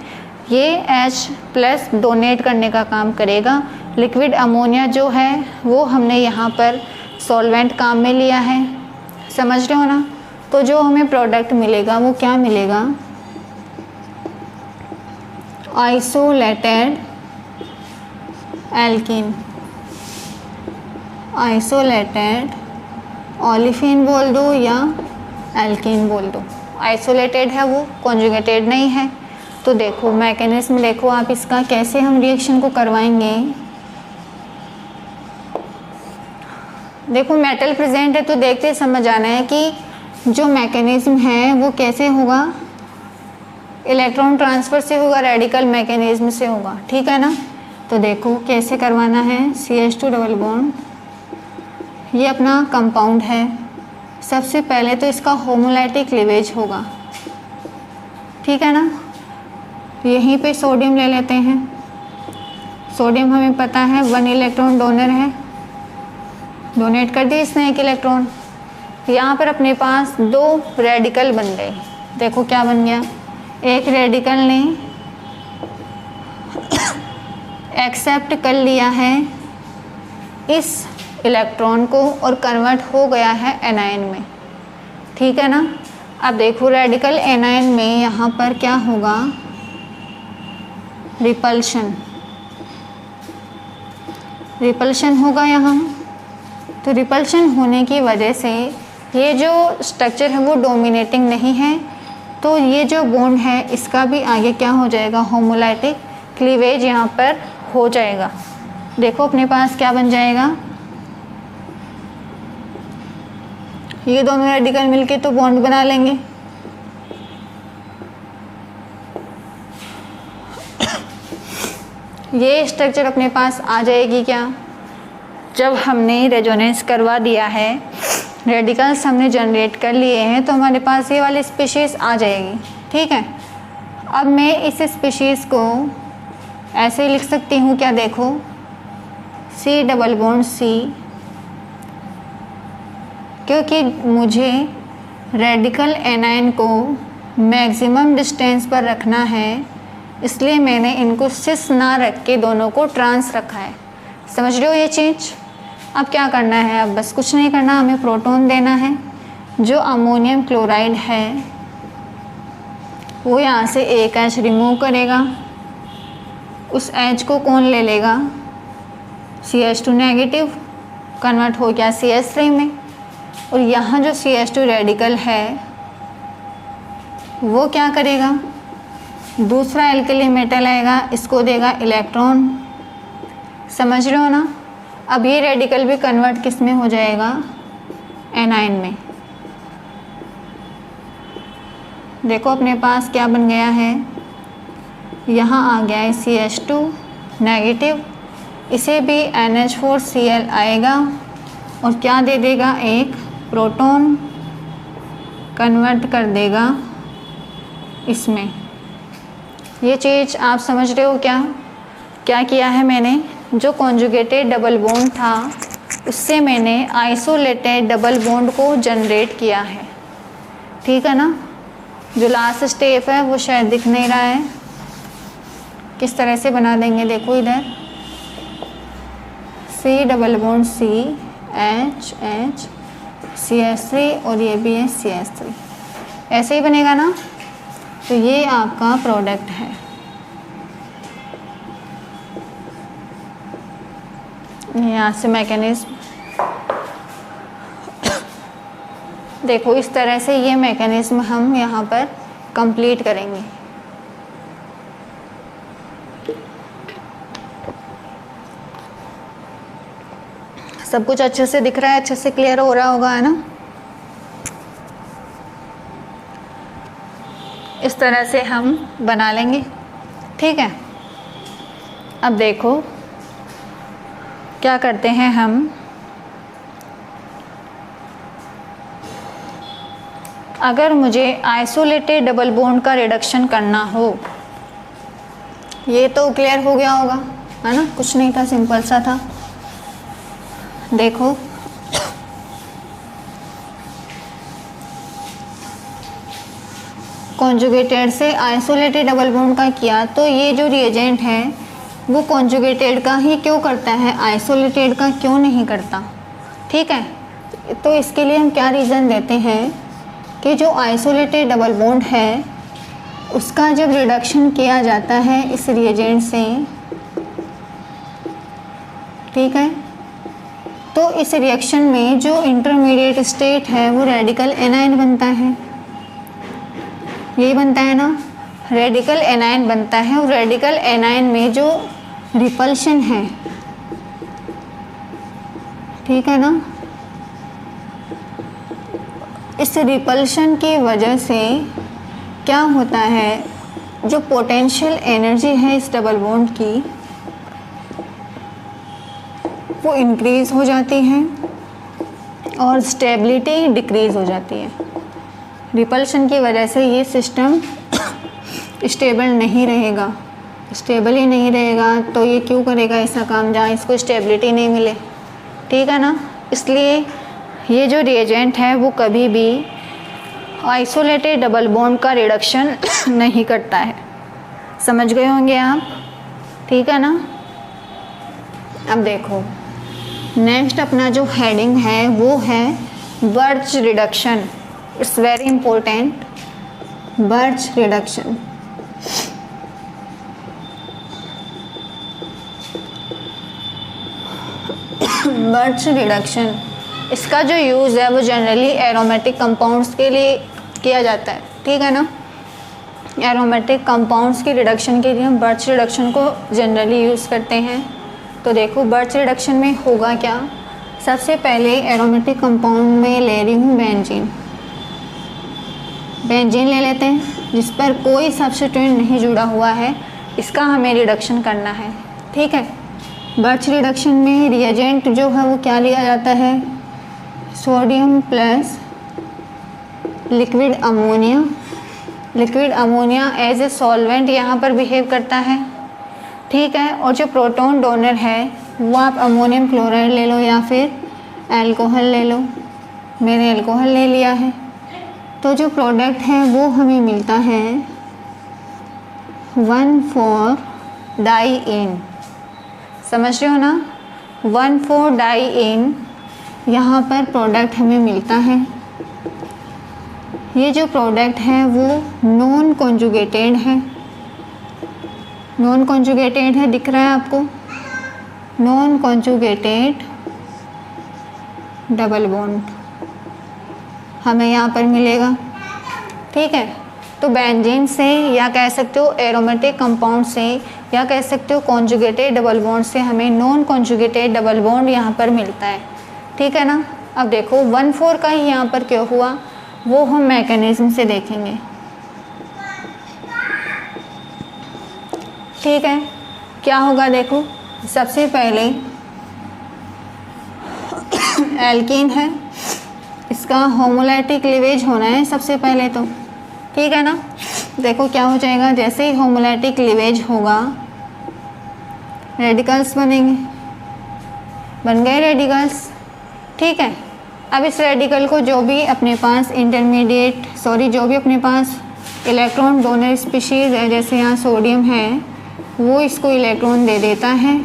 ये H+ डोनेट करने का काम करेगा। लिक्विड अमोनिया जो है वो हमने यहाँ पर सॉल्वेंट काम में लिया है, समझ रहे हो ना। तो जो हमें प्रोडक्ट मिलेगा वो क्या मिलेगा, आइसोलेटेड एल्कीन, आइसोलेटेड ओलेफिन बोल दो या एल्कीन बोल दो। आइसोलेटेड है वो, कॉन्जुगेटेड नहीं है। तो देखो मैकेनिज्म देखो आप इसका, कैसे हम रिएक्शन को करवाएंगे। देखो मेटल प्रेजेंट है तो देखते समझ आना है कि जो मैकेनिज्म है वो कैसे होगा, इलेक्ट्रॉन ट्रांसफ़र से होगा, रेडिकल मैकेनिज्म से होगा, ठीक है ना। तो देखो कैसे करवाना है। CH2 डबल बॉन्ड, ये अपना कंपाउंड है। सबसे पहले तो इसका होमोलाइटिक क्लीवेज होगा, ठीक है ना। यहीं पे सोडियम ले लेते हैं। सोडियम हमें पता है 1 इलेक्ट्रॉन डोनर है, डोनेट कर दिया इसने 1 इलेक्ट्रॉन। यहाँ पर अपने पास 2 रेडिकल बन गए। देखो क्या बन गया, एक रेडिकल ने एक्सेप्ट कर लिया है इस इलेक्ट्रॉन को और कन्वर्ट हो गया है एनायन में, ठीक है ना। अब देखो रेडिकल एनायन में यहाँ पर क्या होगा, रिपल्शन होगा यहाँ। तो रिपल्शन होने की वजह से ये जो स्ट्रक्चर है वो डोमिनेटिंग नहीं है, तो ये जो बॉन्ड है इसका भी आगे क्या हो जाएगा, होमोलाइटिक क्लीवेज यहाँ पर हो जाएगा। देखो अपने पास क्या बन जाएगा, ये दोनों रेडिकल मिलके तो बॉन्ड बना लेंगे। ये स्ट्रक्चर अपने पास आ जाएगी क्या, जब हमने रेजोनेंस करवा दिया है, रेडिकल्स हमने जनरेट कर लिए हैं, तो हमारे पास ये वाली स्पीशीज़ आ जाएगी, ठीक है। अब मैं इस स्पीशीज़ को ऐसे लिख सकती हूँ क्या, देखो C डबल बॉन्ड C, क्योंकि मुझे रेडिकल एनायन को मैक्सिमम डिस्टेंस पर रखना है, इसलिए मैंने इनको सिस ना रख के दोनों को ट्रांस रखा है। समझ रहे हो ये चीज़। अब क्या करना है, अब बस कुछ नहीं करना, हमें प्रोटॉन देना है। जो अमोनियम क्लोराइड है वो यहाँ से एक H रिमूव करेगा, उस H को कौन ले लेगा, CH2 नेगेटिव, कन्वर्ट हो गया CH3 में। और यहाँ जो CH2 रेडिकल है वो क्या करेगा, दूसरा एल्कली मेटल आएगा, इसको देगा इलेक्ट्रॉन। समझ रहे हो ना। अब ये रेडिकल भी कन्वर्ट किस में हो जाएगा, एनायन में। देखो अपने पास क्या बन गया है, यहाँ आ गया है CH2 नेगेटिव, इसे भी NH4Cl आएगा और क्या दे देगा, एक प्रोटॉन, कन्वर्ट कर देगा इसमें। ये चीज़ आप समझ रहे हो क्या, क्या किया है मैंने, जो कॉन्जुगेटेड डबल बॉन्ड था उससे मैंने आइसोलेटेड डबल बॉन्ड को जनरेट किया है, ठीक है ना। जो लास्ट स्टेप है वो शायद दिख नहीं रहा है, किस तरह से बना देंगे, देखो इधर C double bond C H H CH3 और ये भी है CH3, ऐसे ही बनेगा ना। तो ये आपका प्रोडक्ट है। यहाँ से मैकेनिज्म देखो, इस तरह से ये मैकेनिज्म हम यहाँ पर कंप्लीट करेंगे। सब कुछ अच्छे से दिख रहा है, अच्छे से क्लियर हो रहा होगा, है ना। इस तरह से हम बना लेंगे, ठीक है। अब देखो क्या करते हैं हम, अगर मुझे आइसोलेटेड डबल बॉन्ड का रिडक्शन करना हो, ये तो क्लियर हो गया होगा, है ना, कुछ नहीं था, सिंपल सा था। देखो कॉन्जुगेटेड से आइसोलेटेड डबल बॉन्ड का किया, तो ये जो रिएजेंट है वो कॉन्जुगेटेड का ही क्यों करता है, आइसोलेटेड का क्यों नहीं करता, ठीक है। तो इसके लिए हम क्या रीज़न देते हैं कि जो आइसोलेटेड डबल बॉन्ड है उसका जब रिडक्शन किया जाता है इस रिएजेंट से, ठीक है, तो इस रिएक्शन में जो इंटरमीडिएट स्टेट है वो रेडिकल एनायन बनता है, यही बनता है ना, रेडिकल एनायन बनता है। और रेडिकल एनायन में जो रिपल्शन है, ठीक है ना, इस रिपल्शन की वजह से क्या होता है, जो पोटेंशियल एनर्जी है इस डबल बॉन्ड की वो इंक्रीज हो जाती है और स्टेबिलिटी डिक्रीज हो जाती है। रिपल्शन की वजह से ये सिस्टम स्टेबल नहीं रहेगा, स्टेबल ही नहीं रहेगा तो ये क्यों करेगा ऐसा काम जहाँ इसको स्टेबिलिटी नहीं मिले, ठीक है ना। इसलिए ये जो रिएजेंट है वो कभी भी आइसोलेटेड डबल बॉन्ड का रिडक्शन नहीं करता है, समझ गए होंगे आप, ठीक है ना। अब देखो नेक्स्ट अपना जो हेडिंग है वो है birch reduction, it's very important, birch reduction. Birch reduction, इसका जो यूज़ है वो जनरली एरोमेटिक कंपाउंड्स के लिए किया जाता है, ठीक है ना। एरोमेटिक कंपाउंड्स की रिडक्शन के लिए हम बर्च रिडक्शन को जनरली यूज़ करते हैं। तो देखो बर्च रिडक्शन में होगा क्या, सबसे पहले एरोमेटिक कंपाउंड में ले रही हूँ बेंजीन, बेंजीन ले लेते हैं जिस पर कोई सब्स्टिट्यूएंट नहीं जुड़ा हुआ है, इसका हमें रिडक्शन करना है, ठीक है। बर्च रिडक्शन में रिएजेंट जो है वो क्या लिया जाता है, sodium plus liquid ammonia, liquid ammonia as a solvent यहाँ पर बिहेव करता है, ठीक है। और जो प्रोटॉन डोनर है वो आप अमोनियम क्लोराइड ले लो या फिर अल्कोहल ले लो, मैंने अल्कोहल ले लिया है। तो जो प्रोडक्ट है वो हमें मिलता है 1,4-डाइईन, समझ रहे हो ना, 1,4-डाइईन यहाँ पर प्रोडक्ट हमें मिलता है। ये जो प्रोडक्ट है वो नॉन कॉन्जुगेटेड है, नॉन कॉन्जुगेटेड है, दिख रहा है आपको, नॉन कॉन्जुगेटेड डबल बॉन्ड हमें यहाँ पर मिलेगा, ठीक है। तो बेंजीन से या कह सकते हो एरोमेटिक कंपाउंड से या कह सकते हो कॉन्जुगेटेड डबल बॉन्ड से हमें नॉन कॉन्जुगेटेड डबल बॉन्ड यहाँ पर मिलता है, ठीक है ना। अब देखो 1,4 का ही यहाँ पर क्यों हुआ वो हम मैकेनिज्म से देखेंगे, ठीक है। क्या होगा देखो, सबसे पहले एल्कीन है, इसका होमोलैटिक क्लीवेज होना है सबसे पहले तो, ठीक है ना। देखो क्या हो जाएगा, जैसे ही होमोलैटिक क्लीवेज होगा रेडिकल्स बनेंगे, बन गए रेडिकल्स, ठीक है। अब इस रेडिकल को जो भी अपने पास जो भी अपने पास इलेक्ट्रॉन डोनर स्पीशीज़ है, जैसे यहाँ सोडियम है, वो इसको इलेक्ट्रॉन दे देता है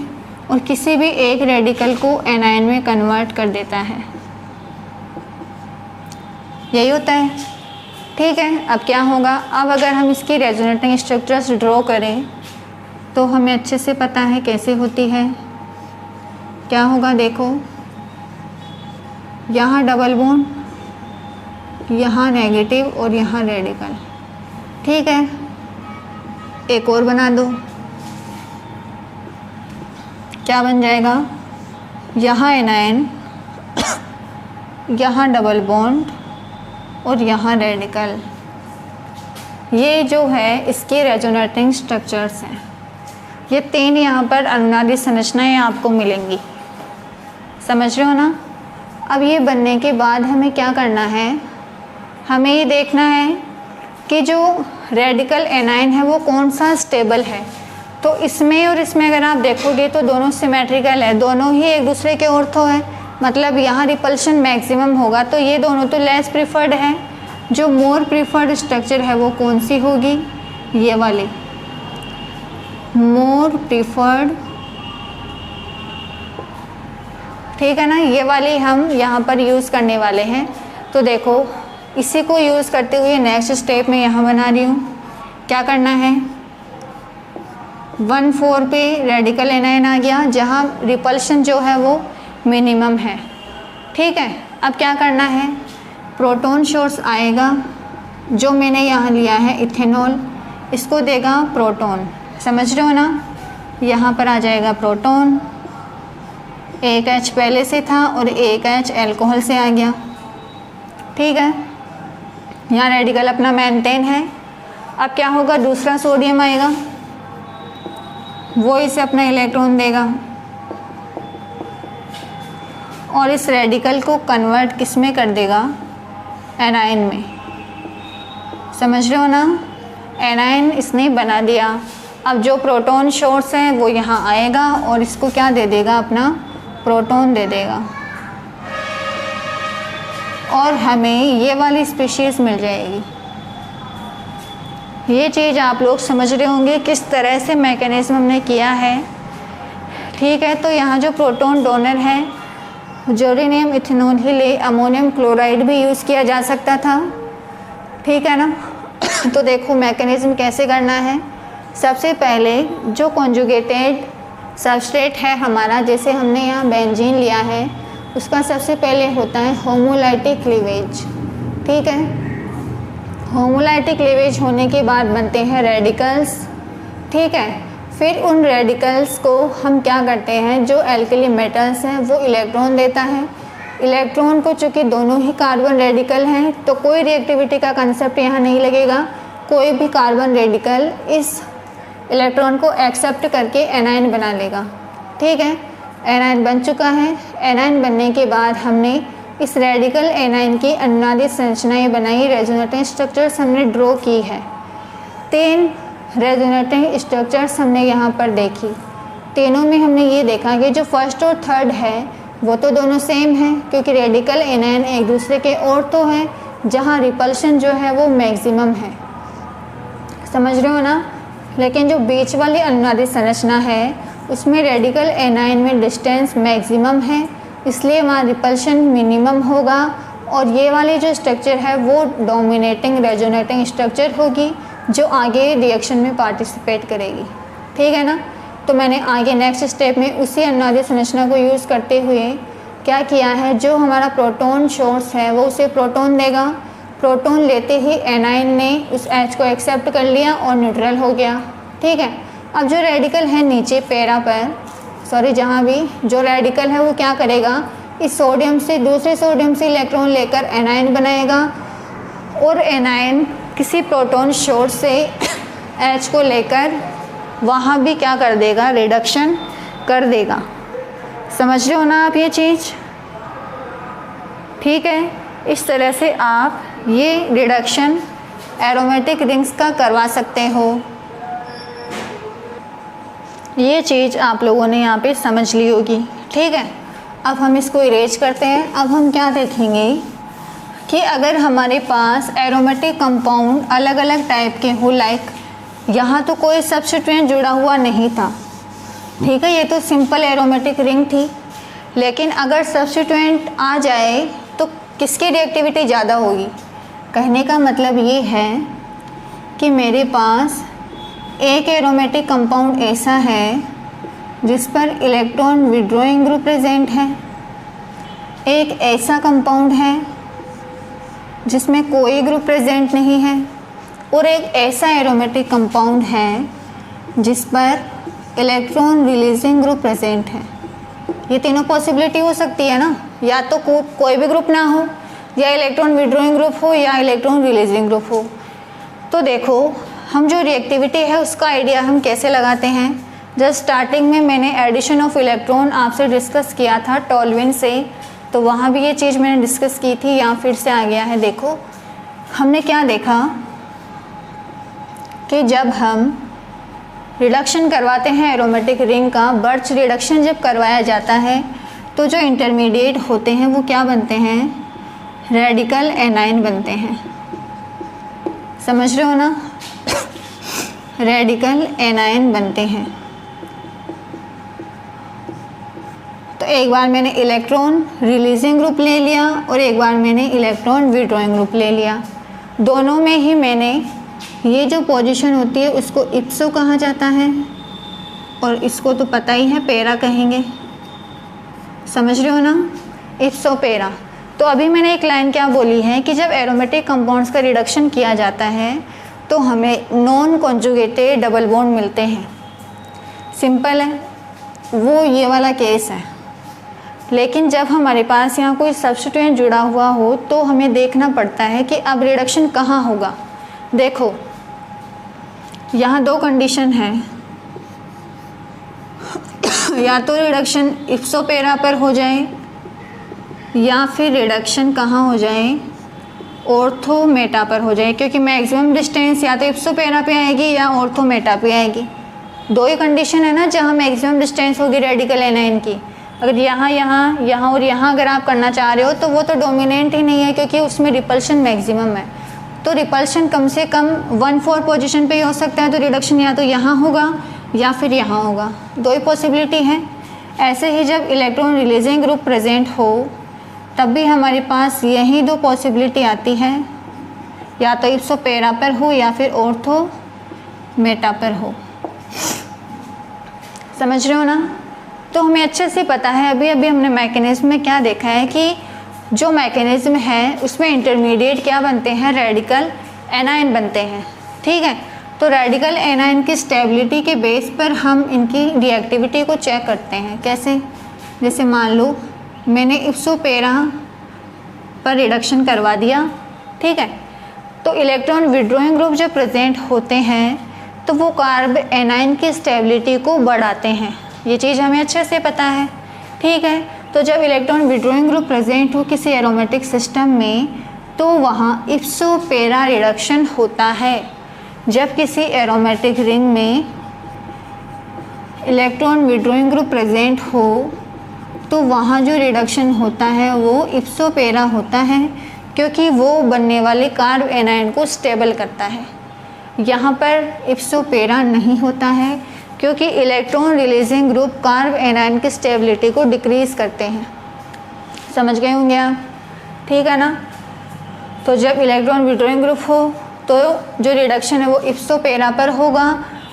और किसी भी एक रेडिकल को एनायन में कन्वर्ट कर देता है, यही होता है, ठीक है। अब क्या होगा, अब अगर हम इसकी रेजोनेटिंग स्ट्रक्चर्स ड्रॉ करें तो हमें अच्छे से पता है कैसे होती है। क्या होगा देखो, यहाँ डबल बॉन्ड, यहाँ नेगेटिव और यहाँ रेडिकल, ठीक है। एक और बना दो, क्या बन जाएगा, यहाँ एनायन, यहाँ डबल बॉन्ड और यहाँ रेडिकल, ये जो है इसके रेजोनेटिंग स्ट्रक्चर्स हैं। ये 3 यहाँ पर अनुनादी संरचनाएं आपको मिलेंगी, समझ रहे हो ना। अब ये बनने के बाद हमें क्या करना है, हमें ये देखना है कि जो रेडिकल एनाइन है वो कौन सा स्टेबल है। तो इसमें और इसमें अगर आप देखोगे तो दोनों सिमेट्रिकल है, दोनों ही एक दूसरे के ऑर्थो है, मतलब यहाँ रिपल्शन मैक्सिमम होगा। तो ये दोनों तो लेस प्रिफर्ड है। जो मोर प्रिफर्ड स्ट्रक्चर है वो कौन सी होगी, ये वाली मोर प्रिफर्ड, ठीक है ना। ये वाली हम यहाँ पर यूज़ करने वाले हैं। तो देखो इसी को यूज़ करते हुए नेक्स्ट स्टेप में यहाँ बना रही हूँ। क्या करना है, 1,4 पे रेडिकल एनाइन आ गया जहाँ रिपल्शन जो है वो मिनिमम है, ठीक है। अब क्या करना है, प्रोटॉन सोर्स आएगा, जो मैंने यहाँ लिया है इथेनॉल, इसको देगा प्रोटॉन, समझ रहे हो ना। यहाँ पर आ जाएगा प्रोटॉन, एक H पहले से था और एक H एल्कोहल से आ गया, ठीक है। यहाँ रेडिकल अपना मेंटेन है। अब क्या होगा, दूसरा सोडियम आएगा, वो इसे अपना इलेक्ट्रॉन देगा और इस रेडिकल को कन्वर्ट किस में कर देगा, एनाइन में, समझ रहे हो ना। एनाइन इसने बना दिया। अब जो प्रोटॉन सोर्स है वो यहाँ आएगा और इसको क्या दे देगा, अपना प्रोटॉन दे देगा और हमें ये वाली स्पीशीज़ मिल जाएगी। ये चीज़ आप लोग समझ रहे होंगे किस तरह से मैकेनिज्म हमने किया है, ठीक है। तो यहाँ जो प्रोटॉन डोनर है, जोरेनियम इथेनॉल ही ले, अमोनियम क्लोराइड भी यूज़ किया जा सकता था, ठीक है ना। तो देखो मैकेनिज्म कैसे करना है। सबसे पहले जो कॉन्जुगेटेड सबस्ट्रेट है हमारा, जैसे हमने यहाँ बेंजीन लिया है, उसका सबसे पहले होता है होमोलाइटिक क्लीवेज, ठीक है। होमोलाइटिक क्लीवेज होने के बाद बनते हैं रेडिकल्स, ठीक है। फिर उन रेडिकल्स को हम क्या करते हैं, जो एल्कली मेटल्स हैं वो इलेक्ट्रॉन देता है। इलेक्ट्रॉन को चूँकि दोनों ही कार्बन रेडिकल हैं तो कोई रिएक्टिविटी का कंसेप्ट यहाँ नहीं लगेगा। कोई भी कार्बन रेडिकल इस इलेक्ट्रॉन को एक्सेप्ट करके एनाइन बना लेगा, ठीक है। एनाइन बन चुका है। एनाइन बनने के बाद हमने इस रेडिकल एनाइन की अनुनादी संरचनाएं बनाई, रेजोनेटिंग स्ट्रक्चर्स हमने ड्रॉ की है। 3 रेजोनेटिंग स्ट्रक्चर्स हमने यहाँ पर देखी। तीनों में हमने ये देखा कि जो फर्स्ट और थर्ड है वो तो दोनों सेम है, क्योंकि रेडिकल एनाइन एक दूसरे के ऑर्थो है, जहाँ रिपल्शन जो है वो मैक्सिमम है, समझ रहे हो ना। लेकिन जो बीच वाली अनुनादी संरचना है उसमें रेडिकल एनाइन में डिस्टेंस मैक्सिमम है, इसलिए वहाँ रिपल्शन मिनिमम होगा। और ये वाली जो स्ट्रक्चर है वो डोमिनेटिंग रेजोनेटिंग स्ट्रक्चर होगी, जो आगे रिएक्शन में पार्टिसिपेट करेगी, ठीक है ना। तो मैंने आगे नेक्स्ट स्टेप में उसी अनुनादी संरचना को यूज़ करते हुए क्या किया है, जो हमारा प्रोटॉन सोर्स है वो उसे प्रोटॉन देगा। प्रोटॉन लेते ही एनाइन ने उस H को एक्सेप्ट कर लिया और न्यूट्रल हो गया, ठीक है। अब जो रेडिकल है नीचे पैरा पर, सॉरी जहाँ भी जो रेडिकल है वो क्या करेगा, इस सोडियम से दूसरे सोडियम से इलेक्ट्रॉन लेकर एनाइन बनाएगा और एनाइन किसी प्रोटॉन सोर्स से H को लेकर वहाँ भी क्या कर देगा, रिडक्शन कर देगा। समझ रहे हो ना आप ये चीज़, ठीक है। इस तरह से आप ये रिडक्शन एरोमेटिक रिंग्स का करवा सकते हो। ये चीज़ आप लोगों ने यहाँ पे समझ ली होगी, ठीक है। अब हम इसको इरेज करते हैं। अब हम क्या देखेंगे कि अगर हमारे पास एरोमेटिक कंपाउंड अलग अलग टाइप के हो, लाइक यहाँ तो कोई सब्स्टिट्यूएंट जुड़ा हुआ नहीं था, ठीक है, ये तो सिंपल एरोमेटिक रिंग थी। लेकिन अगर सब्स्टिट्यूएंट आ जाए तो किसकी रिएक्टिविटी ज़्यादा होगी। कहने का मतलब ये है कि मेरे पास एक एरोमेटिक कंपाउंड ऐसा है जिस पर इलेक्ट्रॉन विड्रॉइंग ग्रुप प्रेजेंट है, एक ऐसा कंपाउंड है जिसमें कोई ग्रुप प्रेजेंट नहीं है, और एक ऐसा एरोमेटिक कंपाउंड है जिस पर इलेक्ट्रॉन रिलीजिंग ग्रुप प्रेजेंट है। ये तीनों पॉसिबिलिटी हो सकती है ना, या तो कोई भी ग्रुप ना हो, या इलेक्ट्रॉन विड्रॉइंग ग्रुप हो, या इलेक्ट्रॉन रिलीजिंग ग्रुप हो। तो देखो हम जो रिएक्टिविटी है उसका आइडिया हम कैसे लगाते हैं। जस्ट स्टार्टिंग में मैंने एडिशन ऑफ इलेक्ट्रॉन आपसे डिस्कस किया था टॉल्विन से, तो वहाँ भी ये चीज़ मैंने डिस्कस की थी, यहाँ फिर से आ गया है। देखो हमने क्या देखा कि जब हम रिडक्शन करवाते हैं एरोमेटिक रिंग का, बर्च रिडक्शन जब करवाया जाता है तो जो इंटरमीडिएट होते हैं वो क्या बनते हैं, रेडिकल एनाइन बनते हैं। समझ रहे हो ना, रेडिकल एनाइन बनते हैं। तो एक बार मैंने इलेक्ट्रॉन रिलीजिंग ग्रुप ले लिया और एक बार मैंने इलेक्ट्रॉन विड्रॉइंग ग्रुप ले लिया। दोनों में ही मैंने ये जो पोजीशन होती है उसको इप्सो कहा जाता है और इसको तो पता ही है पैरा कहेंगे। समझ रहे हो ना, इप्सो पैरा। तो अभी मैंने एक लाइन क्या बोली है कि जब एरोमेटिक कंपाउंड्स का रिडक्शन किया जाता है तो हमें नॉन कॉन्जुगेटेड डबल बॉन्ड मिलते हैं। सिंपल है, वो ये वाला केस है। लेकिन जब हमारे पास यहाँ कोई सब्स्टिट्यूएंट जुड़ा हुआ हो तो हमें देखना पड़ता है कि अब रिडक्शन कहाँ होगा। देखो यहाँ दो कंडीशन है, या तो रिडक्शन इप्सो पैरा पर हो जाए या फिर रिडक्शन कहाँ हो जाए, ऑर्थो मेटा पर हो जाए, क्योंकि मैक्सिमम डिस्टेंस या तो इप्सो पैरा पे आएगी या ऑर्थो मेटा पे आएगी। दो ही कंडीशन है ना जहाँ मैक्सिमम डिस्टेंस होगी रेडिकल एनाइन की। अगर यहाँ यहाँ यहाँ और यहाँ अगर आप करना चाह रहे हो तो वो तो डोमिनेंट ही नहीं है, क्योंकि उसमें रिपल्शन मैक्सिमम है। तो रिपल्शन कम से कम 1/4 पोजीशन पे ही हो सकता है, तो रिडक्शन या तो यहाँ होगा या फिर यहाँ होगा, दो ही पॉसिबिलिटी है। ऐसे ही जब इलेक्ट्रॉन रिलीजिंग ग्रुप प्रेजेंट हो तब भी हमारे पास यही दो पॉसिबिलिटी आती है, या तो इप्सो पैरा पर हो या फिर ऑर्थो मेटा पर हो। समझ रहे हो ना। तो हमें अच्छे से पता है, अभी अभी हमने मैकेनिज्म में क्या देखा है कि जो मैकेनिज्म है उसमें इंटरमीडिएट क्या बनते हैं, रेडिकल एनाइन बनते हैं। ठीक है, तो रेडिकल एनाइन की स्टेबिलिटी के बेस पर हम इनकी रिएक्टिविटी को चेक करते हैं। कैसे, जैसे मान लो मैंने इप्सो पैरा पर रिडक्शन करवा दिया, ठीक है, तो इलेक्ट्रॉन विड्रॉइंग ग्रुप जब प्रेजेंट होते हैं तो वो कार्ब एनाइन की स्टेबिलिटी को बढ़ाते हैं। ये चीज़ हमें अच्छे से पता है। ठीक है, तो जब इलेक्ट्रॉन विड्रॉइंग ग्रुप प्रेजेंट हो किसी एरोमेटिक सिस्टम में तो वहाँ इप्सो पैरा रिडक्शन होता है। जब किसी एरोमेटिक रिंग में इलेक्ट्रॉन विड्रॉइंग ग्रुप प्रेजेंट हो तो वहाँ जो रिडक्शन होता है वो इप्सो पैरा होता है, क्योंकि वो बनने वाले कार्ब एनाइन को स्टेबल करता है। यहाँ पर इप्सो पैरा नहीं होता है, क्योंकि electron releasing group carb A9 की स्टेबिलिटी को डिक्रीज़ करते हैं। समझ गए होंगे आप, ठीक है ना। तो जब इलेक्ट्रॉन विड्रॉइंग ग्रुप हो तो जो रिडक्शन है वो इप्सो पैरा पर होगा,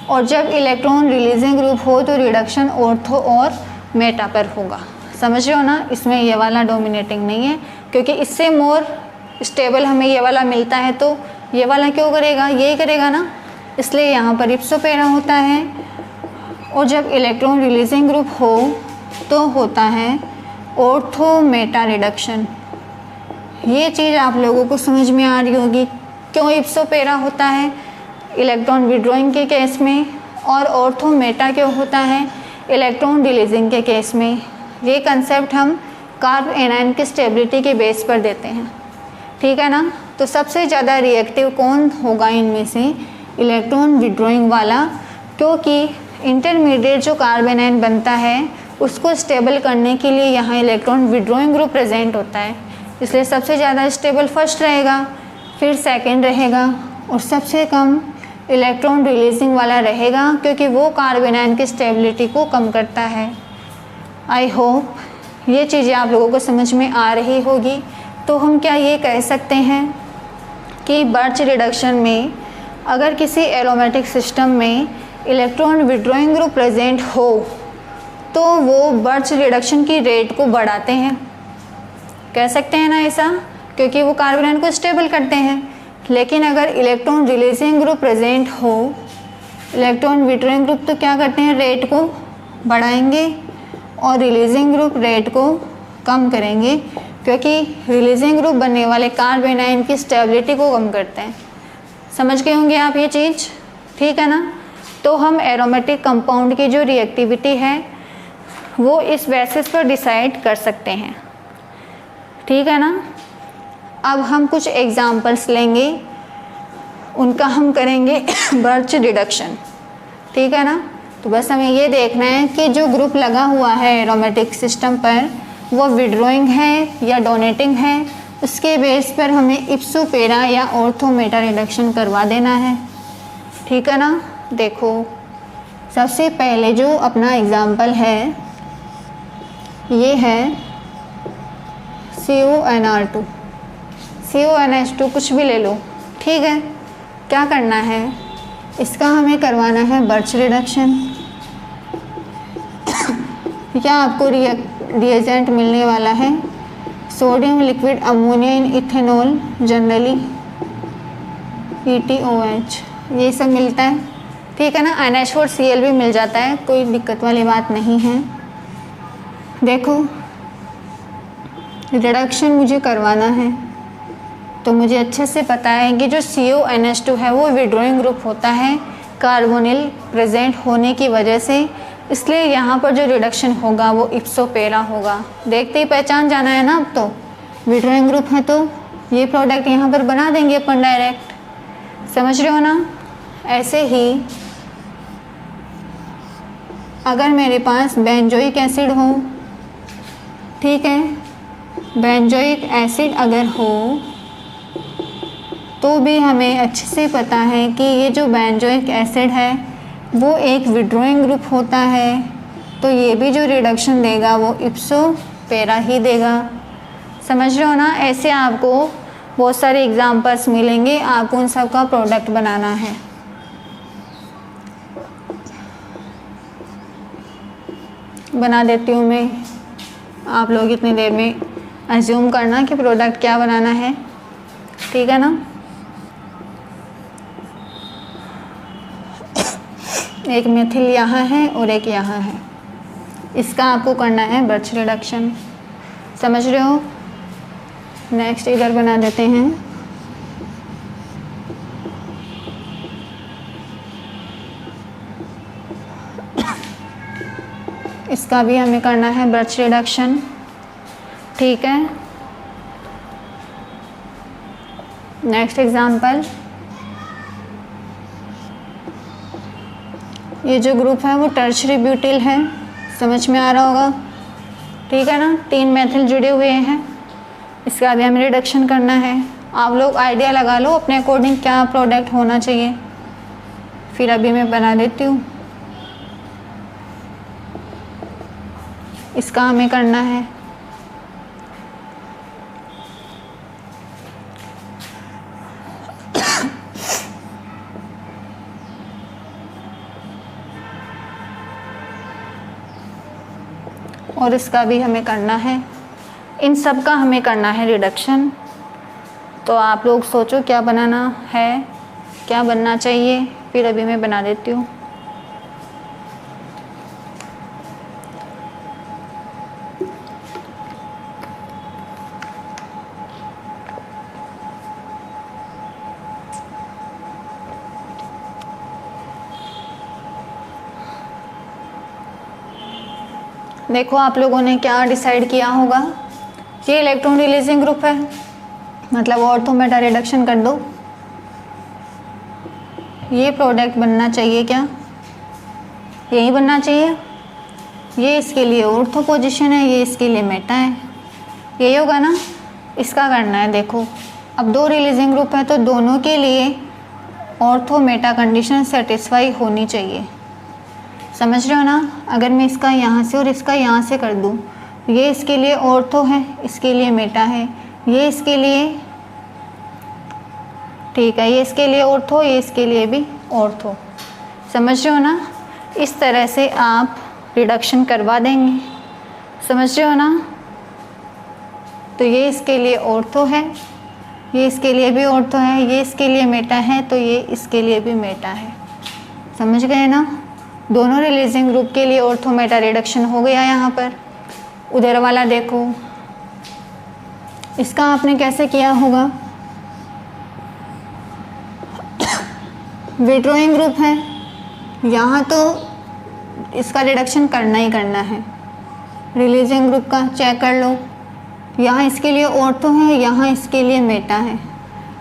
और जब इलेक्ट्रॉन रिलीजिंग ग्रुप हो तो रिडक्शन ऑर्थो और मेटा पर होगा। समझ रहे हो ना, इसमें ये वाला डोमिनेटिंग नहीं है, क्योंकि इससे मोर स्टेबल हमें ये वाला मिलता है, तो ये वाला क्यों करेगा, यही करेगा ना, इसलिए यहाँ पर इप्सो पैरा होता है। और जब इलेक्ट्रॉन रिलीजिंग ग्रुप हो तो होता है ऑर्थो मेटा रिडक्शन। ये चीज़ आप लोगों को समझ में आ रही होगी, क्यों इप्सो पैरा होता है इलेक्ट्रॉन विड्रॉइंग के केस में और ऑर्थो मेटा क्यों होता है इलेक्ट्रॉन रिलीजिंग के केस में। ये कंसेप्ट हम कार्ब एनाइन की स्टेबिलिटी के बेस पर देते हैं। ठीक है ना। तो सबसे ज़्यादा रिएक्टिव कौन होगा इनमें से, इलेक्ट्रॉन विड्रॉइंग वाला, क्योंकि इंटरमीडिएट जो कार्ब एनाइन बनता है उसको स्टेबल करने के लिए यहाँ इलेक्ट्रॉन विड्रॉइंग ग्रुप प्रेजेंट होता है, इसलिए सबसे ज़्यादा स्टेबल फर्स्ट रहेगा, फिर सेकंड रहेगा, और सबसे कम इलेक्ट्रॉन रिलीजिंग वाला रहेगा, क्योंकि वो कार्ब एनाइन की स्टेबिलिटी को कम करता है। आई होप ये चीज़ें आप लोगों को समझ में आ रही होगी। तो हम क्या ये कह सकते हैं कि बर्च रिडक्शन में अगर किसी एरोमेटिक सिस्टम में इलेक्ट्रॉन विड्रॉइंग ग्रुप प्रेजेंट हो तो वो बर्च रिडक्शन की रेट को बढ़ाते हैं, कह सकते हैं ना ऐसा, क्योंकि वो कार्ब एनाइन को स्टेबल करते हैं। लेकिन अगर इलेक्ट्रॉन रिलीजिंग ग्रुप प्रेजेंट हो, इलेक्ट्रॉन विड्रॉइंग ग्रुप तो क्या करते हैं, रेट को बढ़ाएंगे और रिलीजिंग ग्रुप रेट को कम करेंगे, क्योंकि रिलीजिंग ग्रुप बनने वाले कार्ब एनाइन की स्टेबिलिटी को कम करते हैं। समझ गए होंगे आप ये चीज़, ठीक है ना। तो हम एरोमेटिक कंपाउंड की जो रिएक्टिविटी है वो इस बेसिस पर डिसाइड कर सकते हैं, ठीक है ना। अब हम कुछ एग्जांपल्स लेंगे, उनका हम करेंगे बर्च रिडक्शन, ठीक है ना। तो बस हमें ये देखना है कि जो ग्रुप लगा हुआ है एरोमेटिक सिस्टम पर वो विड्रॉइंग है या डोनेटिंग है, उसके बेस पर हमें इप्सो पेरा या ऑर्थो मेटा रिडक्शन करवा देना है, ठीक है ना। देखो सबसे पहले जो अपना एग्जाम्पल है ये है CONR2, CONH2 कुछ भी ले लो, ठीक है। क्या करना है, इसका हमें करवाना है बर्च रिडक्शन। या आपको रिएजेंट मिलने वाला है सोडियम लिक्विड अमोनिया इन इथेनॉल जनरली ETOH, ये सब मिलता है, ठीक है ना। NH4Cl भी मिल जाता है, कोई दिक्कत वाली बात नहीं है। देखो रिडक्शन मुझे करवाना है तो मुझे अच्छे से पता है कि जो CONH2 है वो विड्रॉइंग ग्रुप होता है कार्बोनिल प्रेजेंट होने की वजह से, इसलिए यहाँ पर जो रिडक्शन होगा वो इप्सो पेरा होगा। देखते ही पहचान जाना है ना, अब तो विड्रॉइंग ग्रुप है तो ये प्रोडक्ट यहाँ पर बना देंगे अपन डायरेक्ट, समझ रहे हो ना। ऐसे ही अगर मेरे पास बेंजोइक एसिड हो, ठीक है, बेंजोइक एसिड अगर हो तो भी हमें अच्छे से पता है कि ये जो बेंजोइक एसिड है वो एक विड्रॉइंग ग्रुप होता है, तो ये भी जो रिडक्शन देगा वो इप्सो पेरा ही देगा, समझ रहे हो ना। ऐसे आपको बहुत सारे एग्जांपल्स मिलेंगे, आपको उन सब का प्रोडक्ट बनाना है। बना देती हूँ मैं, आप लोग इतनी देर में अज्यूम करना कि प्रोडक्ट क्या बनाना है, ठीक है ना। एक मेथिल यहाँ है और एक यहाँ है, इसका आपको करना है बर्च रिडक्शन, समझ रहे हो। नेक्स्ट इधर बना देते हैं, इसका भी हमें करना है बर्च रिडक्शन, ठीक है। नेक्स्ट एग्जांपल, ये जो ग्रुप है वो टर्शरी ब्यूटिल है, समझ में आ रहा होगा, ठीक है ना। 3 मेथिल जुड़े हुए हैं, इसका भी हमें रिडक्शन करना है। आप लोग आइडिया लगा लो अपने अकॉर्डिंग क्या प्रोडक्ट होना चाहिए, फिर अभी मैं बना देती हूँ। इसका हमें करना है और इसका भी हमें करना है, इन सब का हमें करना है रिडक्शन। तो आप लोग सोचो क्या बनाना है, क्या बनना चाहिए, फिर अभी मैं बना देती हूँ। देखो आप लोगों ने क्या डिसाइड किया होगा, ये इलेक्ट्रॉन रिलीजिंग ग्रुप है, मतलब ऑर्थो मेटा रिडक्शन कर दो। ये प्रोडक्ट बनना चाहिए क्या, यही बनना चाहिए। ये इसके लिए ऑर्थो पोजीशन है, ये इसके लिए मेटा है, यही होगा ना। इसका करना है, देखो अब 2 रिलीजिंग ग्रुप है तो दोनों के लिए ऑर्थो मेटा कंडीशन सेटिस्फाई होनी चाहिए, समझ रहे हो ना। अगर मैं इसका यहाँ से और इसका यहाँ से कर दूँ, ये इसके लिए ऑर्थो है, इसके लिए मेटा है, ये इसके लिए, ठीक है, ये इसके लिए ऑर्थो, ये इसके लिए भी ऑर्थो, समझ रहे हो ना। इस तरह से आप रिडक्शन करवा देंगे, समझ रहे हो ना। तो ये इसके लिए ऑर्थो है, ये इसके लिए भी ऑर्थो है, ये इसके लिए मेटा है, तो ये इसके लिए भी मेटा है, समझ गए ना। दोनों रिलीजिंग ग्रुप के लिए ऑर्थो मेटा रिडक्शन हो गया यहाँ पर। उधर वाला देखो, इसका आपने कैसे किया होगा, विड्रॉइंग ग्रुप है, यहाँ तो इसका रिडक्शन करना ही करना है। रिलीजिंग ग्रुप का चेक कर लो, यहाँ इसके लिए ऑर्थो है, यहाँ इसके लिए मेटा है।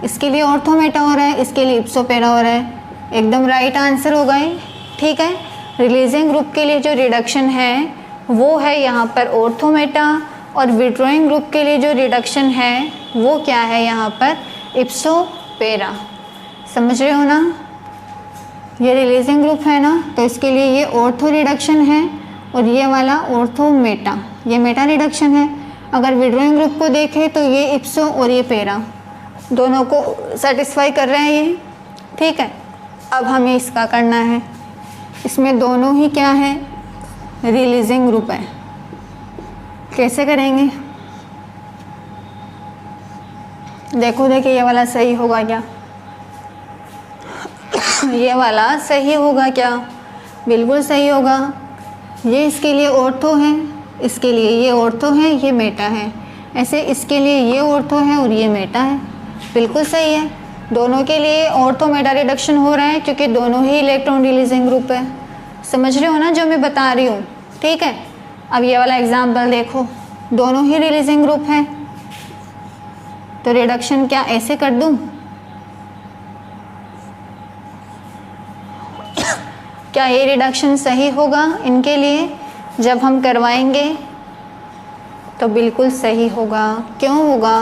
इसके लिए ऑर्थो मेटा हो रहा है, इसके लिए इप्सो पेरा हो रहा है। एकदम राइट आंसर होगा ये, ठीक है। रिलीजिंग ग्रुप के लिए जो रिडक्शन है वो है यहाँ पर ऑर्थो मेटा, और विड्रॉइंग ग्रुप के लिए जो रिडक्शन है वो क्या है यहाँ पर इप्सो पेरा। समझ रहे हो ना? ये रिलीजिंग ग्रुप है ना, तो इसके लिए ये ऑर्थो रिडक्शन है और ये वाला ऑर्थो मेटा, ये मेटा रिडक्शन है। अगर विड्रॉइंग ग्रुप को देखें तो ये इप्सो और ये पेरा दोनों को सेटिस्फाई कर रहे हैं ये, ठीक है। अब हमें इसका करना है, इसमें दोनों ही क्या है रिलीजिंग ग्रुप है। कैसे करेंगे? देखो देखिए ये वाला सही होगा क्या? ये वाला सही होगा क्या? बिल्कुल सही होगा। ये इसके लिए ऑर्थो है, इसके लिए ये ऑर्थो है, ये मेटा है। ऐसे इसके लिए ये ऑर्थो है और ये मेटा है, बिल्कुल सही है। दोनों के लिए ऑर्थो मेटा रिडक्शन हो रहा है क्योंकि दोनों ही इलेक्ट्रॉन रिलीजिंग ग्रुप है। समझ रहे हो ना जो मैं बता रही हूँ, ठीक है। अब ये वाला एग्जाम्पल देखो, दोनों ही रिलीजिंग ग्रुप है, तो रिडक्शन क्या ऐसे कर दूँ? क्या ये रिडक्शन सही होगा इनके लिए? जब हम करवाएंगे तो बिल्कुल सही होगा। क्यों होगा?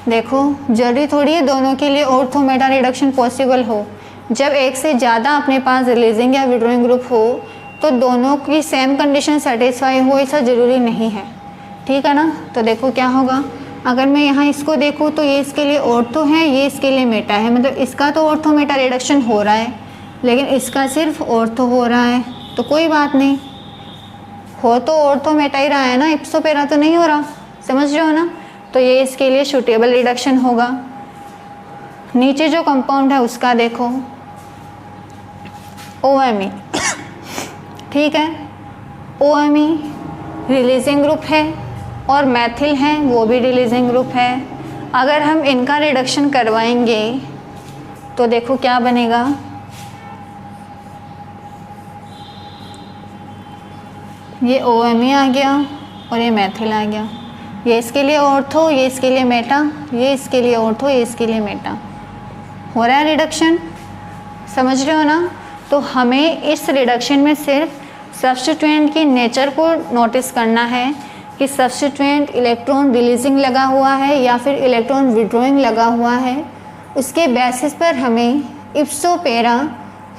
देखो जरूरी थोड़ी है दोनों के लिए ऑर्थो मेटा रिडक्शन पॉसिबल हो। जब एक से ज़्यादा अपने पास रिलीजिंग या विड्रॉइंग ग्रुप हो तो दोनों की सेम कंडीशन सेटिस्फाई हो, ऐसा ज़रूरी नहीं है, ठीक है ना। तो देखो क्या होगा, अगर मैं यहाँ इसको देखूँ तो ये इसके लिए ऑर्थो है, ये इसके लिए मेटा है, मतलब इसका तो ऑर्थो मेटा रिडक्शन हो रहा है लेकिन इसका सिर्फ ऑर्थो हो रहा है, तो कोई बात नहीं, हो तो ऑर्थो मेटा ही रहा है ना, इप्सो पेरा तो नहीं हो रहा। समझ रहे हो ना? तो ये इसके लिए सूटेबल रिडक्शन होगा। नीचे जो कंपाउंड है उसका देखो, OMe, ठीक है। OMe रिलीजिंग ग्रुप है और मैथिल है वो भी रिलीजिंग ग्रुप है। अगर हम इनका रिडक्शन करवाएंगे तो देखो क्या बनेगा, ये OMe आ गया और ये मैथिल आ गया। ये इसके लिए ऑर्थो, ये इसके लिए मेटा, ये इसके लिए ऑर्थो, ये इसके लिए मेटा। हो रहा है रिडक्शन, समझ रहे हो ना? तो हमें इस रिडक्शन में सिर्फ सब्स्टिट्यूएंट की नेचर को नोटिस करना है कि सब्स्टिट्यूएंट इलेक्ट्रॉन रिलीजिंग लगा हुआ है या फिर इलेक्ट्रॉन विड्रॉइंग लगा हुआ है। उसके बेसिस पर हमें इप्सो पेरा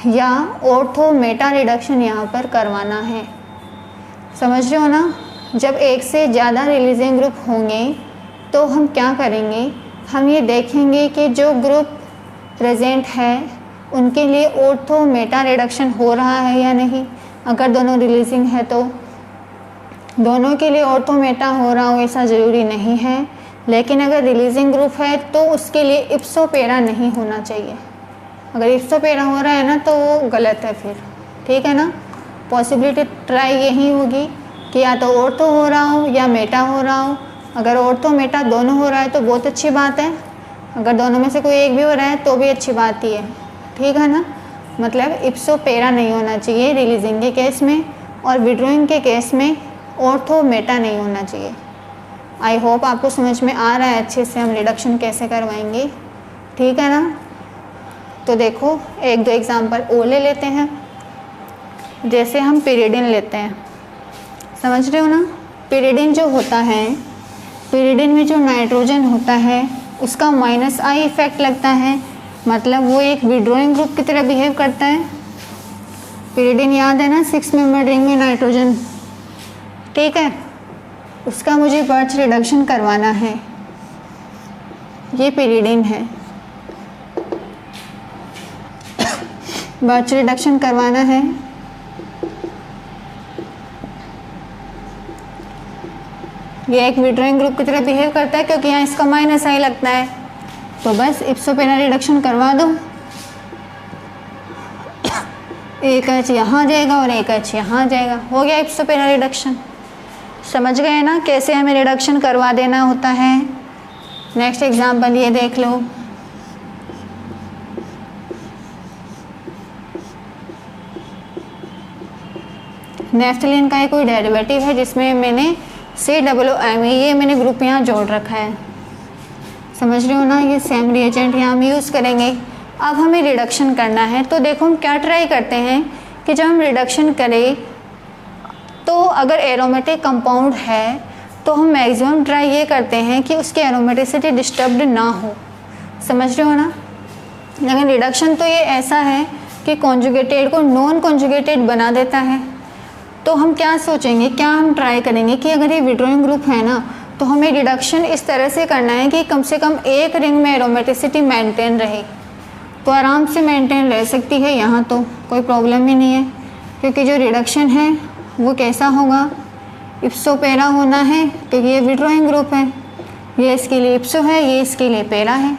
या ऑर्थो मेटा रिडक्शन यहाँ पर करवाना है। समझ रहे हो ना? जब एक से ज़्यादा रिलीजिंग ग्रुप होंगे तो हम क्या करेंगे, हम ये देखेंगे कि जो ग्रुप प्रेजेंट है उनके लिए ऑर्थो मेटा रिडक्शन हो रहा है या नहीं। अगर दोनों रिलीजिंग है तो दोनों के लिए ऑर्थो मेटा हो रहा हो ऐसा ज़रूरी नहीं है, लेकिन अगर रिलीजिंग ग्रुप है तो उसके लिए इप्सो पेरा नहीं होना चाहिए। अगर इप्सो पेरा हो रहा है ना तो वो गलत है फिर, ठीक है ना। पॉसिबिलिटी ट्राई यही होगी कि या तो ऑर्थो हो रहा हो या मेटा हो रहा हो। अगर ऑर्थो मेटा दोनों हो रहा है तो बहुत अच्छी बात है, अगर दोनों में से कोई एक भी हो रहा है तो भी अच्छी बात ही है, ठीक है ना। मतलब इप्सो पेरा नहीं होना चाहिए रिलीजिंग के केस में, और विड्रॉइंग के केस में ऑर्थो मेटा नहीं होना चाहिए। आई होप आपको समझ में आ रहा है अच्छे से हम रिडक्शन कैसे करवाएंगे, ठीक है ना। तो देखो एक दो एग्जांपल और ले लेते हैं। जैसे हम पिरिडिन लेते हैं, समझ रहे हो ना। पिरिडिन जो होता है, पिरिडिन में जो नाइट्रोजन होता है उसका -I इफेक्ट लगता है, मतलब वो एक विड्रॉइंग ग्रुप की तरह बिहेव करता है। पिरिडिन याद है ना, 6 मेंबर रिंग में नाइट्रोजन, ठीक है। उसका मुझे बर्च रिडक्शन करवाना है, ये पिरिडिन है, बर्च रिडक्शन करवाना है। ये एक विड्रॉइंग ग्रुप की तरह बिहेव करता है क्योंकि यहाँ इसका -I लगता है, तो बस इप्सो पेरा रिडक्शन करवा दो। एक H यहाँ जाएगा और एक H यहाँ जाएगा, हो गया इप्सो पेरा रिडक्शन। समझ गए ना कैसे हमें रिडक्शन करवा देना होता है। नेक्स्ट एग्जाम्पल ये देख लो, नेफ्थलीन का ही कोई डेरिवेटिव है जिसमें मैंने COOMe ये मैंने ग्रुप यहाँ जोड़ रखा है, समझ रहे हो ना। ये सेम रिएजेंट यहाँ हम यूज़ करेंगे। अब हमें रिडक्शन करना है, तो देखो हम क्या ट्राई करते हैं कि जब हम रिडक्शन करें तो अगर एरोमेटिक कंपाउंड है तो हम मैक्सिमम ट्राई ये करते हैं कि उसकी एरोमेटिसिटी डिस्टर्ब्ड ना हो, समझ रहे हो ना। लेकिन रिडक्शन तो ये ऐसा है कि कॉन्जुगेटेड को नॉन कॉन्जुगेटेड बना देता है। तो हम क्या सोचेंगे, क्या हम ट्राई करेंगे कि अगर ये विड्रॉइंग ग्रुप है ना तो हमें रिडक्शन इस तरह से करना है कि कम से कम एक रिंग में एरोमेटिसिटी मेंटेन रहे। तो आराम से मेंटेन रह सकती है, यहाँ तो कोई प्रॉब्लम ही नहीं है, क्योंकि जो रिडक्शन है वो कैसा होगा, इप्सो पैरा होना है, क्योंकि ये विड्रॉइंग ग्रुप है। ये इसके लिए इप्सो है, ये इसके लिए पैरा है।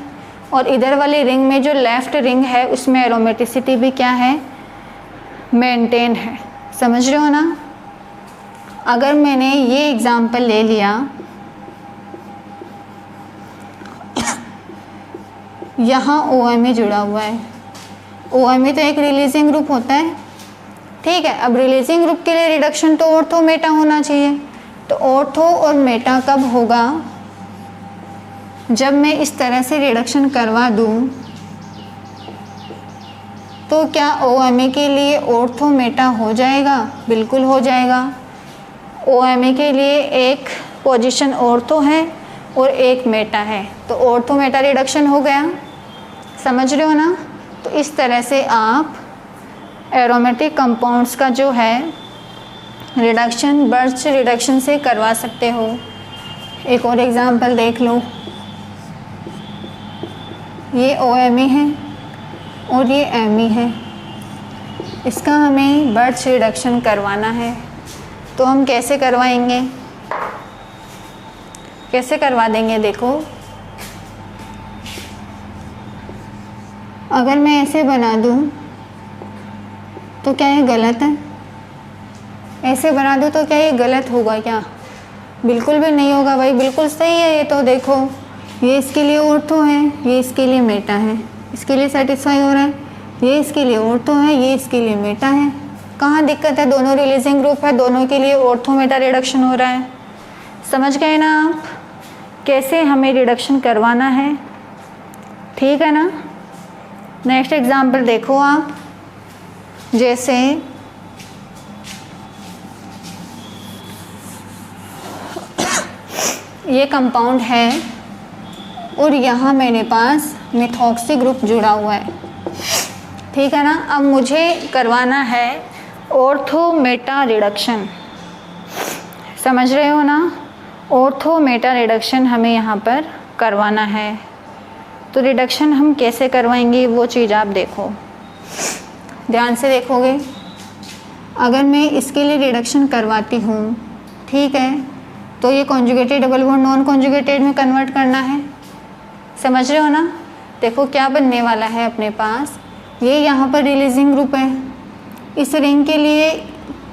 और इधर वाली रिंग में जो लेफ़्ट रिंग है उसमें एरोमेटिसिटी भी क्या है, मेंटेन है, समझ रहे हो ना। अगर मैंने ये एग्जाम्पल ले लिया, यहाँ OMe जुड़ा हुआ है। OMe तो एक रिलीजिंग ग्रुप होता है, ठीक है। अब रिलीजिंग ग्रुप के लिए रिडक्शन तो ऑर्थो मेटा होना चाहिए। तो ऑर्थो और मेटा कब होगा, जब मैं इस तरह से रिडक्शन करवा दूँ। तो क्या OMe के लिए ऑर्थो मेटा हो जाएगा, बिल्कुल हो जाएगा। OMe के लिए एक पोजीशन ऑर्थो है और एक मेटा है, तो ऑर्थो मेटा रिडक्शन हो गया, समझ रहे हो ना। तो इस तरह से आप एरोमेटिक कंपाउंड्स का जो है रिडक्शन बर्च रिडक्शन से करवा सकते हो। एक और एग्जांपल देख लो, ये OMe है और ये Me है, इसका हमें बर्च रिडक्शन करवाना है। तो हम कैसे करवाएंगे, कैसे करवा देंगे, देखो अगर मैं ऐसे बना दूं तो क्या ये गलत है, ऐसे बना दूं तो क्या ये गलत होगा क्या, बिल्कुल भी नहीं होगा भाई, बिल्कुल सही है ये। तो देखो ये इसके लिए ऑर्थो है, ये इसके लिए मेटा है, इसके लिए सेटिस्फाई हो रहा है, ये इसके लिए ऑर्थो है, ये इसके लिए मेटा है। कहाँ दिक्कत है, दोनों रिलीजिंग ग्रुप है, दोनों के लिए ऑर्थो मेटा रिडक्शन हो रहा है, समझ गए ना आप कैसे हमें रिडक्शन करवाना है, ठीक है ना। नेक्स्ट एग्जाम्पल देखो आप, जैसे ये कंपाउंड है और यहाँ मेरे पास मिथॉक्सी ग्रुप जुड़ा हुआ है, ठीक है ना। अब मुझे करवाना है ऑर्थो मेटा रिडक्शन, समझ रहे हो ना। ऑर्थो मेटा रिडक्शन हमें यहाँ पर करवाना है। तो रिडक्शन हम कैसे करवाएंगे वो चीज़ आप देखो, ध्यान से देखोगे। अगर मैं इसके लिए रिडक्शन करवाती हूँ, ठीक है, तो ये conjugated double bond non conjugated में कन्वर्ट करना है, समझ रहे हो ना। देखो क्या बनने वाला है अपने पास, ये यहाँ पर रिलीजिंग ग्रुप है, इस रिंग के लिए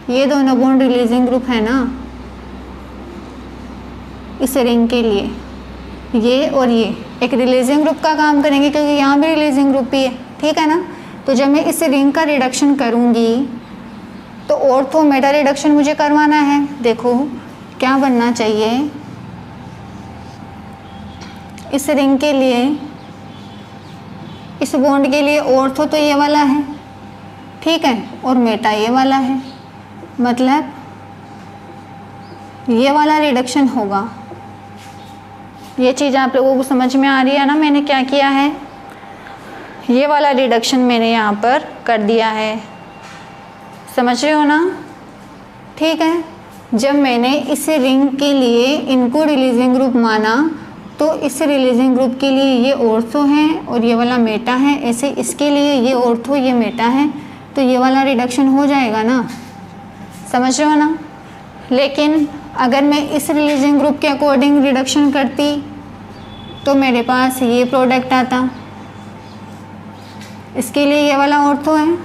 ये दोनों बॉन्ड रिलीजिंग ग्रुप है ना, इस रिंग के लिए ये और ये एक रिलीजिंग ग्रुप का काम करेंगे, क्योंकि यहाँ भी रिलीजिंग ग्रुप ही है, ठीक है ना। तो जब मैं इस रिंग का रिडक्शन करूँगी तो ऑर्थो मेटा रिडक्शन मुझे करवाना है। देखो क्या बनना चाहिए, इस रिंग के लिए, इस बॉन्ड के लिए ऑर्थो तो ये वाला है, ठीक है, और मेटा ये वाला है, मतलब ये वाला रिडक्शन होगा। ये चीज़ आप लोगों को समझ में आ रही है ना, मैंने क्या किया है, ये वाला रिडक्शन मैंने यहाँ पर कर दिया है, समझ रहे हो ना, ठीक है। जब मैंने इस रिंग के लिए इनको रिलीजिंग ग्रुप माना तो इस रिलीजिंग ग्रुप के लिए ये ऑर्थो है और ये वाला मेटा है, ऐसे इसके लिए ये ऑर्थो ये मेटा है, तो ये वाला रिडक्शन हो जाएगा ना, समझ रहे हो ना। लेकिन अगर मैं इस रिलीजिंग ग्रुप के अकॉर्डिंग रिडक्शन करती तो मेरे पास ये प्रोडक्ट आता, इसके लिए ये वाला ऑर्थो है,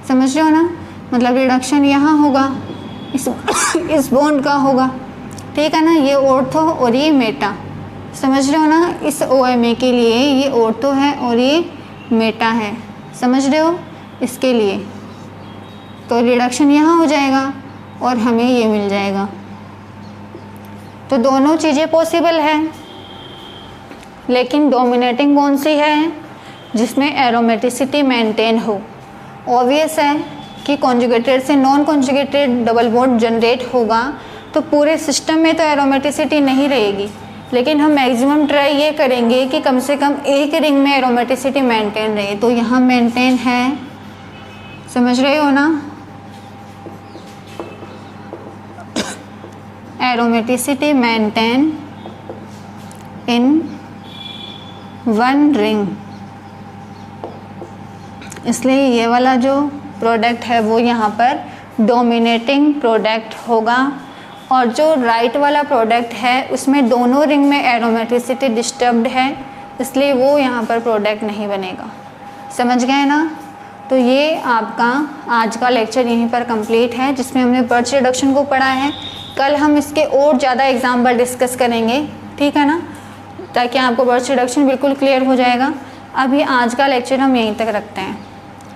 समझ रहे हो ना, मतलब रिडक्शन यहाँ होगा, इस बॉन्ड का होगा, ठीक है ना, ये ऑर्थो और ये मेटा, समझ रहे हो ना। इस OMe के लिए ये ऑर्थो है और ये मेटा है, समझ रहे हो, इसके लिए तो रिडक्शन यहाँ हो जाएगा। और हमें ये मिल जाएगा। तो दोनों चीज़ें पॉसिबल है, लेकिन डोमिनेटिंग कौन सी है? जिसमें एरोमेटिसिटी मेंटेन हो। ऑब्वियस है कि कॉन्जुगेटेड से non conjugated double bond generate होगा तो पूरे सिस्टम में तो एरोमेटिसिटी नहीं रहेगी, लेकिन हम मैक्सिमम ट्राई ये करेंगे कि कम से कम एक रिंग में एरोमेटिसिटी मेंटेन रहे। तो यहाँ मेंटेन है, समझ रहे हो ना? Aromaticity maintain in one ring, इसलिए ये वाला जो प्रोडक्ट है वो यहाँ पर डोमिनेटिंग प्रोडक्ट होगा, और जो राइट वाला प्रोडक्ट है उसमें दोनों रिंग में एरोमेटिसिटी डिस्टर्ब्ड है, इसलिए वो यहाँ पर प्रोडक्ट नहीं बनेगा। समझ गए ना? तो ये आपका आज का लेक्चर यहीं पर कंप्लीट है, जिसमें हमने बर्च रिडक्शन को पढ़ा है। कल हम इसके और ज़्यादा एग्जाम्पल डिस्कस करेंगे, ठीक है ना, ताकि आपको बर्च रिडक्शन बिल्कुल क्लियर हो जाएगा। अभी आज का लेक्चर हम यहीं तक रखते हैं,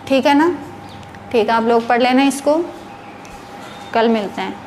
ठीक है ना? ठीक है, आप लोग पढ़ लेना इसको, कल मिलते हैं।